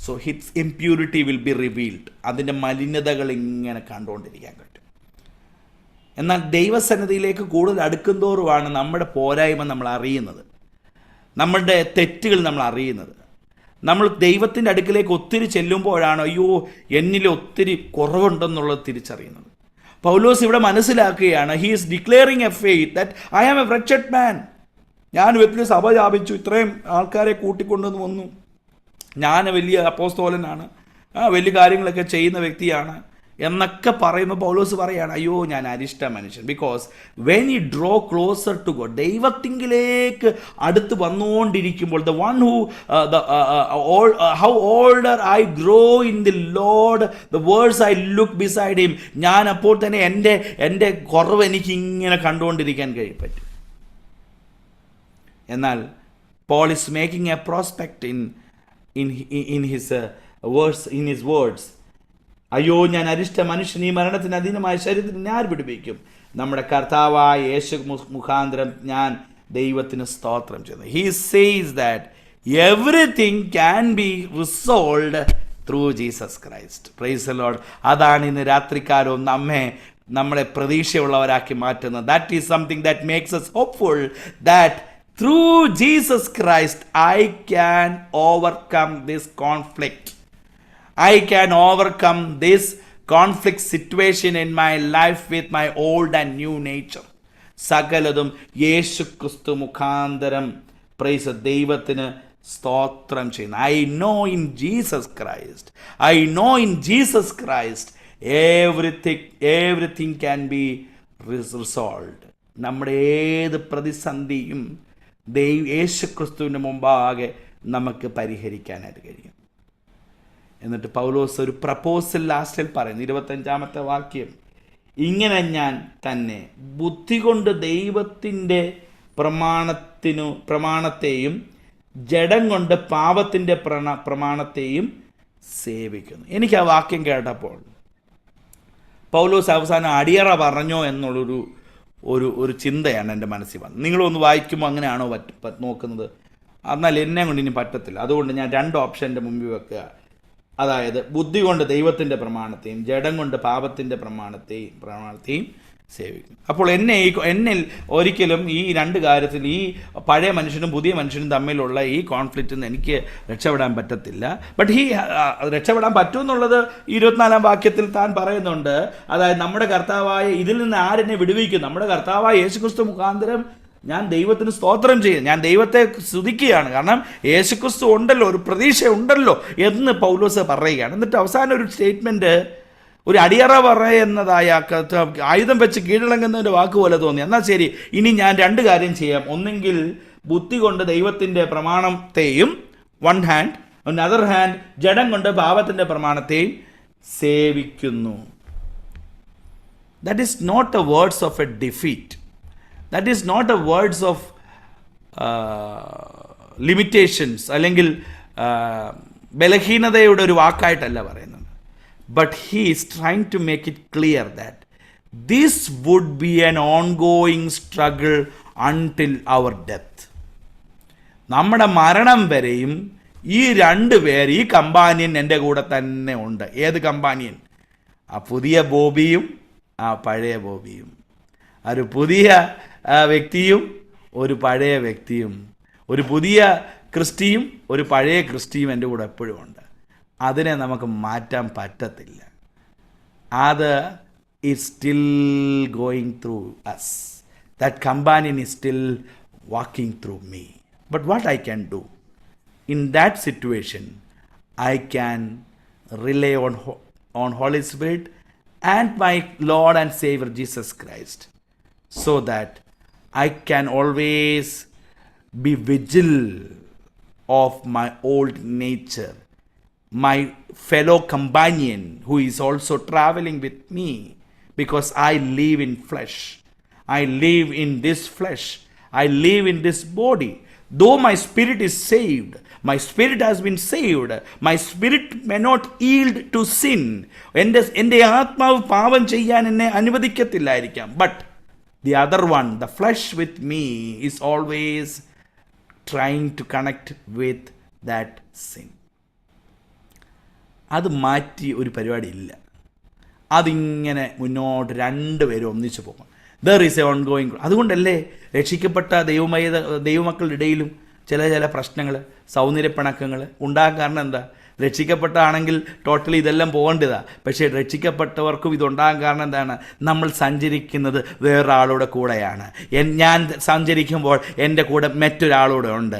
so its impurity will be revealed. അതിൻ്റെ മലിനതകൾ ഇങ്ങനെ കണ്ടുകൊണ്ടിരിക്കാൻ പറ്റും. എന്നാൽ ദൈവസന്നിധിയിലേക്ക് കൂടുതൽ അടുക്കുന്തോറുമാണ് നമ്മുടെ പോരായ്മ നമ്മൾ അറിയുന്നത്, നമ്മളുടെ തെറ്റുകൾ നമ്മൾ അറിയുന്നത്. നമ്മൾ ദൈവത്തിൻ്റെ അടുക്കിലേക്ക് ഒത്തിരി ചെല്ലുമ്പോഴാണ് അയ്യോ എന്നിൽ ഒത്തിരി കുറവുണ്ടെന്നുള്ളത് തിരിച്ചറിയുന്നത്. പൗലോസ് ഇവിടെ മനസ്സിലാക്കുകയാണ്, he is declaring a faith that I am a wretched man. ഞാൻ വലിയ സഭ വ്യാപിച്ചു, ഇത്രയും ആൾക്കാരെ കൂട്ടിക്കൊണ്ടുവന്ന് വന്നു, ഞാൻ വലിയ അപ്പോസ്തലനാണ്, വലിയ കാര്യങ്ങളൊക്കെ ചെയ്യുന്ന വ്യക്തിയാണ് എന്നൊക്കെ പറയുമ്പോൾ പൗലോസ് പറയാണ് അയ്യോ ഞാൻ അരിഷ്ട മനുഷ്യൻ. Because when you draw closer to God, ദൈവത്തിങ്കിലേക്ക് അടുത്ത് വന്നുകൊണ്ടിരിക്കുമ്പോൾ, the one who how older I grow in the Lord the words I look beside him, ഞാൻ അപ്പോൾ തന്നെ എൻ്റെ കുറവ് എനിക്ക് ഇങ്ങനെ കണ്ടുകൊണ്ടിരിക്കാൻ പറ്റും. എന്നാൽ Paul is making a prospect in his words. അയ്യോ ഞാൻ അരിഷ്ട മനുഷ്യൻ, ഈ മരണത്തിന് അധീനമായ ശരീരത്തിന് ഞാൻ വിടുവിക്കും? നമ്മുടെ കർത്താവായ യേശു മുഖാന്തരം ഞാൻ ദൈവത്തിന് സ്തോത്രം ചെയ്യുന്നു. He says that everything can be resolved through Jesus Christ. Praise the Lord. അതാണ് ഇന്ന് രാത്രികാലവും നമ്മളെ പ്രതീക്ഷയുള്ളവരാക്കി മാറ്റുന്നത്. That is something that makes us hopeful that through Jesus Christ I can overcome this conflict. I can overcome this conflict situation in my life with my old and new nature. സകലതും യേശു ക്രിസ്തു മുഖാന്തരം price ദൈവത്തിന് സ്തോത്രം ചെയ്യുന്നു. I know in Jesus Christ everything can be resolved. നമ്മുടെ ഏത് പ്രതിസന്ധിയും യേശു ക്രിസ്തുവിൻ്റെ മുമ്പാകെ നമുക്ക് പരിഹരിക്കാനായിട്ട് കഴിയും. എന്നിട്ട് പൗലോസ് ഒരു പ്രപ്പോസൽ ലാസ്റ്റിൽ പറയുന്നു, 25-ാമത്തെ വാക്യം, ഇങ്ങനെ ഞാൻ തന്നെ ബുദ്ധി കൊണ്ട് ദൈവത്തിൻ്റെ പ്രമാണത്തെയും ജഡം കൊണ്ട് പാപത്തിൻ്റെ പ്രമാണത്തെയും സേവിക്കുന്നു. എനിക്ക് ആ വാക്യം കേട്ടപ്പോൾ പൗലോസ് അവസാനം അടിയറ പറഞ്ഞോ എന്നുള്ളൊരു ചിന്തയാണ് എൻ്റെ മനസ്സിൽ വന്നത്. നിങ്ങളൊന്ന് വായിക്കുമ്പോൾ അങ്ങനെയാണോ നോക്കുന്നത്? എന്നാൽ എന്നെ കൊണ്ട് ഇനി പറ്റത്തില്ല. അതുകൊണ്ട് ഞാൻ 2 ഓപ്ഷൻ്റെ മുമ്പിൽ വെക്കുക. അതായത് ബുദ്ധി കൊണ്ട് ദൈവത്തിൻ്റെ പ്രമാണത്തെയും ജഡം കൊണ്ട് പാപത്തിൻ്റെ പ്രമാണത്തെയും സേവിക്കും. അപ്പോൾ എന്നിൽ ഒരിക്കലും ഈ 2 കാര്യത്തിൽ, ഈ പഴയ മനുഷ്യനും പുതിയ മനുഷ്യനും തമ്മിലുള്ള ഈ കോൺഫ്ലിക്റ്റിൽ നിന്ന് എനിക്ക് രക്ഷപ്പെടാൻ പറ്റത്തില്ല. ബട്ട് രക്ഷപ്പെടാൻ പറ്റുമെന്നുള്ളത് 24-ാം വാക്യത്തിൽ താൻ പറയുന്നുണ്ട്. അതായത് നമ്മുടെ കർത്താവായ ഇതിൽ നിന്ന് ആരെന്നെ വിടുവിക്കും? നമ്മുടെ കർത്താവായ യേശുക്രിസ്തു മുഖാന്തരം ഞാൻ ദൈവത്തിന് സ്തോത്രം ചെയ്യും, ഞാൻ ദൈവത്തെ സ്തുതിക്കുകയാണ്. കാരണം യേശുക്രിസ്തു ഉണ്ടല്ലോ, ഒരു പ്രതീക്ഷ ഉണ്ടല്ലോ എന്ന് പൗലോസ് പറയുകയാണ്. എന്നിട്ട് അവസാനം ഒരു സ്റ്റേറ്റ്മെൻറ്റ്, ഒരു അടിയറ പറയുന്നതായ ആയുധം വെച്ച് കീഴടങ്ങുന്നതിൻ്റെ വാക്കുപോലെ തോന്നി. എന്നാൽ ശരി, ഇനി ഞാൻ 2 കാര്യം ചെയ്യാം. ഒന്നെങ്കിൽ ബുദ്ധി കൊണ്ട് ദൈവത്തിൻ്റെ പ്രമാണത്തെയും വൺ ഹാൻഡ്, അദർ ഹാൻഡ് ജഡം കൊണ്ട് പാപത്തിൻ്റെ പ്രമാണത്തെയും സേവിക്കുന്നു. That is not a words of a defeat. That is not a words of limitations, അല്ലെങ്കിൽ ബലഹീനതയുടെ ഒരു വാക്കായിട്ടല്ല പറയുന്നത്. But he is trying to make it clear that this would be an ongoing struggle until our death. നമ്മുടെ മരണം വരെയും ഈ 2 പേർ, ഈ companion എൻ്റെ കൂടെ തന്നെ ഉണ്ട്. ഏത് കമ്പാനിയൻ? ആ പുതിയ ബോബിയും ആ പഴയ ബോബിയും, ഒരു പുതിയ വ്യക്തിയും ഒരു പഴയ വ്യക്തിയും, ഒരു പുതിയ ക്രിസ്റ്റിയും ഒരു പഴയ ക്രിസ്റ്റിയും എൻ്റെ കൂടെ എപ്പോഴും ഉണ്ട്. അതിനെ നമുക്ക് മാറ്റാൻ പറ്റത്തില്ല. അത് is still going through us. That companion is still walking through me. But what I can do in that situation, I can rely on Holy Spirit and my Lord and Savior Jesus Christ, so that I can always be vigilant of my old nature, my fellow companion who is also traveling with me, because I live in flesh. I live in this flesh. I live in this body. Though my spirit is saved, my spirit has been saved, my spirit may not yield to sin. എൻ്റെ ആത്മാവ് പാപം ചെയ്യാൻ എന്നെ അനുവദിക്കത്തില്ലായിരിക്കാം. But the other one, the flesh with me, is always trying to connect with that sin. അത് മാറ്റി ഒരു പരിപാടിയില്ല. അതിങ്ങനെ മുന്നോട്ട് രണ്ടുപേരും ഒന്നിച്ചു പോകും. There is a ongoing. അതുകൊണ്ടല്ലേ രക്ഷിക്കപ്പെട്ട ദൈവമക്കളുടെ ഇടയിലും ചില പ്രശ്നങ്ങൾ, സൗന്ദര്യപ്പിണക്കങ്ങൾ ഉണ്ടാകാൻ കാരണം എന്താ? രക്ഷിക്കപ്പെട്ടാണെങ്കിൽ ടോട്ടലി ഇതെല്ലാം പോകേണ്ടതാണ്. പക്ഷേ രക്ഷിക്കപ്പെട്ടവർക്കും ഇതുണ്ടാകാൻ കാരണം എന്താണ്? നമ്മൾ സഞ്ചരിക്കുന്നത് വേറൊരാളുടെ കൂടെയാണ്. ഞാൻ സഞ്ചരിക്കുമ്പോൾ എൻ്റെ കൂടെ മറ്റൊരാളൂടെ ഉണ്ട്.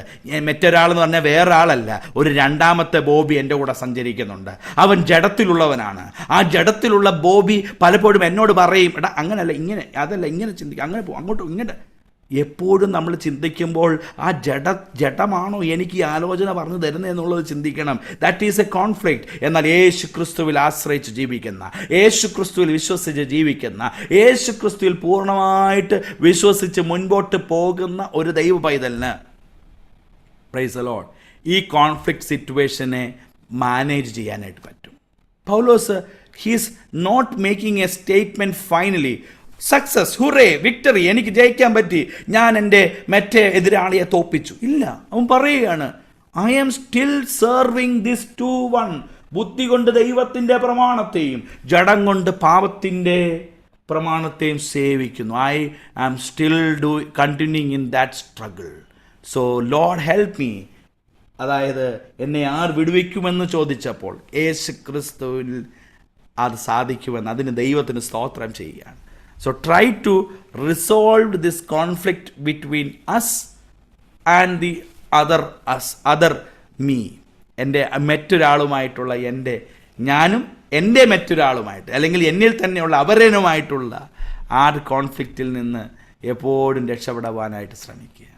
മറ്റൊരാളെന്ന് പറഞ്ഞാൽ വേറൊരാളല്ല, ഒരു രണ്ടാമത്തെ ബോബി എൻ്റെ കൂടെ സഞ്ചരിക്കുന്നുണ്ട്. അവൻ ജഡത്തിലുള്ളവനാണ്. ആ ജഡത്തിലുള്ള ബോബി പലപ്പോഴും എന്നോട് പറയും, എടാ അങ്ങനല്ല, ഇങ്ങനെ അതല്ല, ഇങ്ങനെ ചിന്തിക്കും, അങ്ങനെ പോകും, അങ്ങോട്ടും ഇങ്ങനെ. എപ്പോഴും നമ്മൾ ചിന്തിക്കുമ്പോൾ ആ ജഡമാണോ എനിക്ക് ഈ ആലോചന പറഞ്ഞു തരുന്നത് എന്നുള്ളത് ചിന്തിക്കണം. That is A conflict. എന്നാൽ യേശു ക്രിസ്തുവിൽ ആശ്രയിച്ച് ജീവിക്കുന്ന, യേശു ക്രിസ്തുവിൽ വിശ്വസിച്ച് ജീവിക്കുന്ന, യേശു ക്രിസ്തുവിൽ പൂർണ്ണമായിട്ട് വിശ്വസിച്ച് മുൻപോട്ട് പോകുന്ന ഒരു ദൈവ പൈതലിന്, പ്രൈസ് ദി ലോർഡ്, ഈ കോൺഫ്ലിക്റ്റ് സിറ്റുവേഷനെ മാനേജ് ചെയ്യാനായിട്ട് പറ്റും. Paulose he's not making a statement finally, success, hooray, victory, എനിക്ക് ജയിക്കാൻ പറ്റി, ഞാൻ എൻ്റെ മറ്റേ എതിരാളിയെ തോപ്പിച്ചു. ഇല്ല, അവൻ പറയുകയാണ്, I am still serving this two one. ബുദ്ധി കൊണ്ട് ദൈവത്തിൻ്റെ പ്രമാണത്തെയും ജഡം കൊണ്ട് പാപത്തിൻ്റെ പ്രമാണത്തെയും സേവിക്കുന്നു. I am still continuing in that struggle. So Lord help me. അതായത് എന്നെ ആർ വിടുവിക്കുമെന്ന് ചോദിച്ചപ്പോൾ യേശു ക്രിസ്തുവിൽ അത് സാധിക്കുമെന്ന്, അതിന് ദൈവത്തിന് സ്തോത്രം ചെയ്യുകയാണ്. So try to resolve this conflict between us and the other me. എൻ്റെ മറ്റൊരാളുമായിട്ടുള്ള ഞാനും എൻ്റെ മറ്റൊരാളുമായിട്ട്, അല്ലെങ്കിൽ എന്നിൽ തന്നെയുള്ള അവരനുമായിട്ടുള്ള ആ കോൺഫ്ലിക്റ്റിൽ നിന്ന് എപ്പോഴും രക്ഷപ്പെടാനായിട്ട് ശ്രമിക്കുക.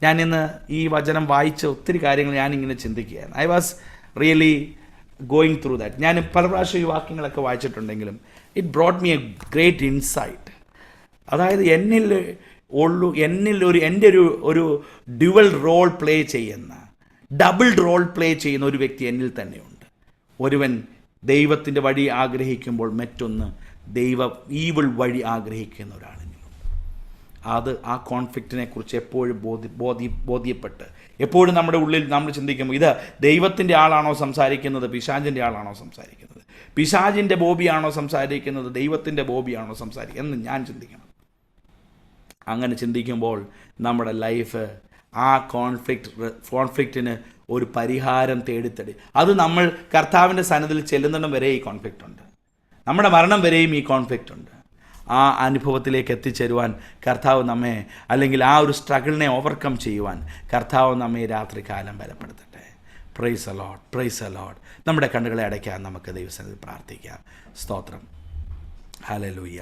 ഞാനിന്ന് ഈ വചനം വായിച്ച ഒത്തിരി കാര്യങ്ങൾ ഞാനിങ്ങനെ ചിന്തിക്കുകയാണ്. I was really going through that. ഞാൻ പല പ്രാവശ്യം ഈ വാക്യങ്ങളൊക്കെ വായിച്ചിട്ടുണ്ടെങ്കിലും it brought me a great insight. അതായത് എൻ്റെ ഒരു ഡ്യുവൽ റോൾ പ്ലേ ചെയ്യുന്ന, ഡബിൾ റോൾ പ്ലേ ചെയ്യുന്ന ഒരു വ്യക്തി എന്നിൽ തന്നെയുണ്ട്. ഒരുവൻ ദൈവത്തിൻ്റെ വഴി ആഗ്രഹിക്കുമ്പോൾ മറ്റൊന്ന് ഈവിൾ വഴി ആഗ്രഹിക്കുന്ന ഒരാളെങ്കിലും. അത് ആ കോൺഫ്ലിക്റ്റിനെ കുറിച്ച് എപ്പോഴും ബോധ്യപ്പെട്ട് എപ്പോഴും നമ്മുടെ ഉള്ളിൽ നമ്മൾ ചിന്തിക്കുമ്പോൾ, ഇത് ദൈവത്തിൻ്റെ ആളാണോ സംസാരിക്കുന്നത്, പിശാചിൻ്റെ ആളാണോ സംസാരിക്കുന്നത്, പിശാചിൻ്റെ ബോബിയാണോ സംസാരിക്കുന്നത്, ദൈവത്തിൻ്റെ ബോബിയാണോ സംസാരിക്കുന്നത് എന്ന് ഞാൻ ചിന്തിക്കണം. അങ്ങനെ ചിന്തിക്കുമ്പോൾ നമ്മുടെ ലൈഫ് ആ കോൺഫ്ലിക്റ്റിന് ഒരു പരിഹാരം തേടിത്തടി. അത് നമ്മൾ കർത്താവിൻ്റെ സന്നിധിയിൽ ചെല്ലുന്നിടം വരെ ഈ കോൺഫ്ലിക്റ്റ് ഉണ്ട്. നമ്മുടെ മരണം വരെയും ഈ കോൺഫ്ലിക്റ്റ് ഉണ്ട്. ആ അനുഭവത്തിലേക്ക് എത്തിച്ചേരുവാൻ കർത്താവ് നമ്മെ, അല്ലെങ്കിൽ ആ ഒരു സ്ട്രഗിളിനെ ഓവർകം ചെയ്യുവാൻ കർത്താവ് നമ്മെ രാത്രികാലം ബലപ്പെടുത്തട്ടെ. Praise the Lord, praise the Lord. നമ്മുടെ കണ്ണുകളെ അടയ്ക്കാൻ നമുക്ക് ദൈവസന്നിധിയിൽ പ്രാർത്ഥിക്കാം. സ്തോത്രം. ഹല്ലേലൂയ.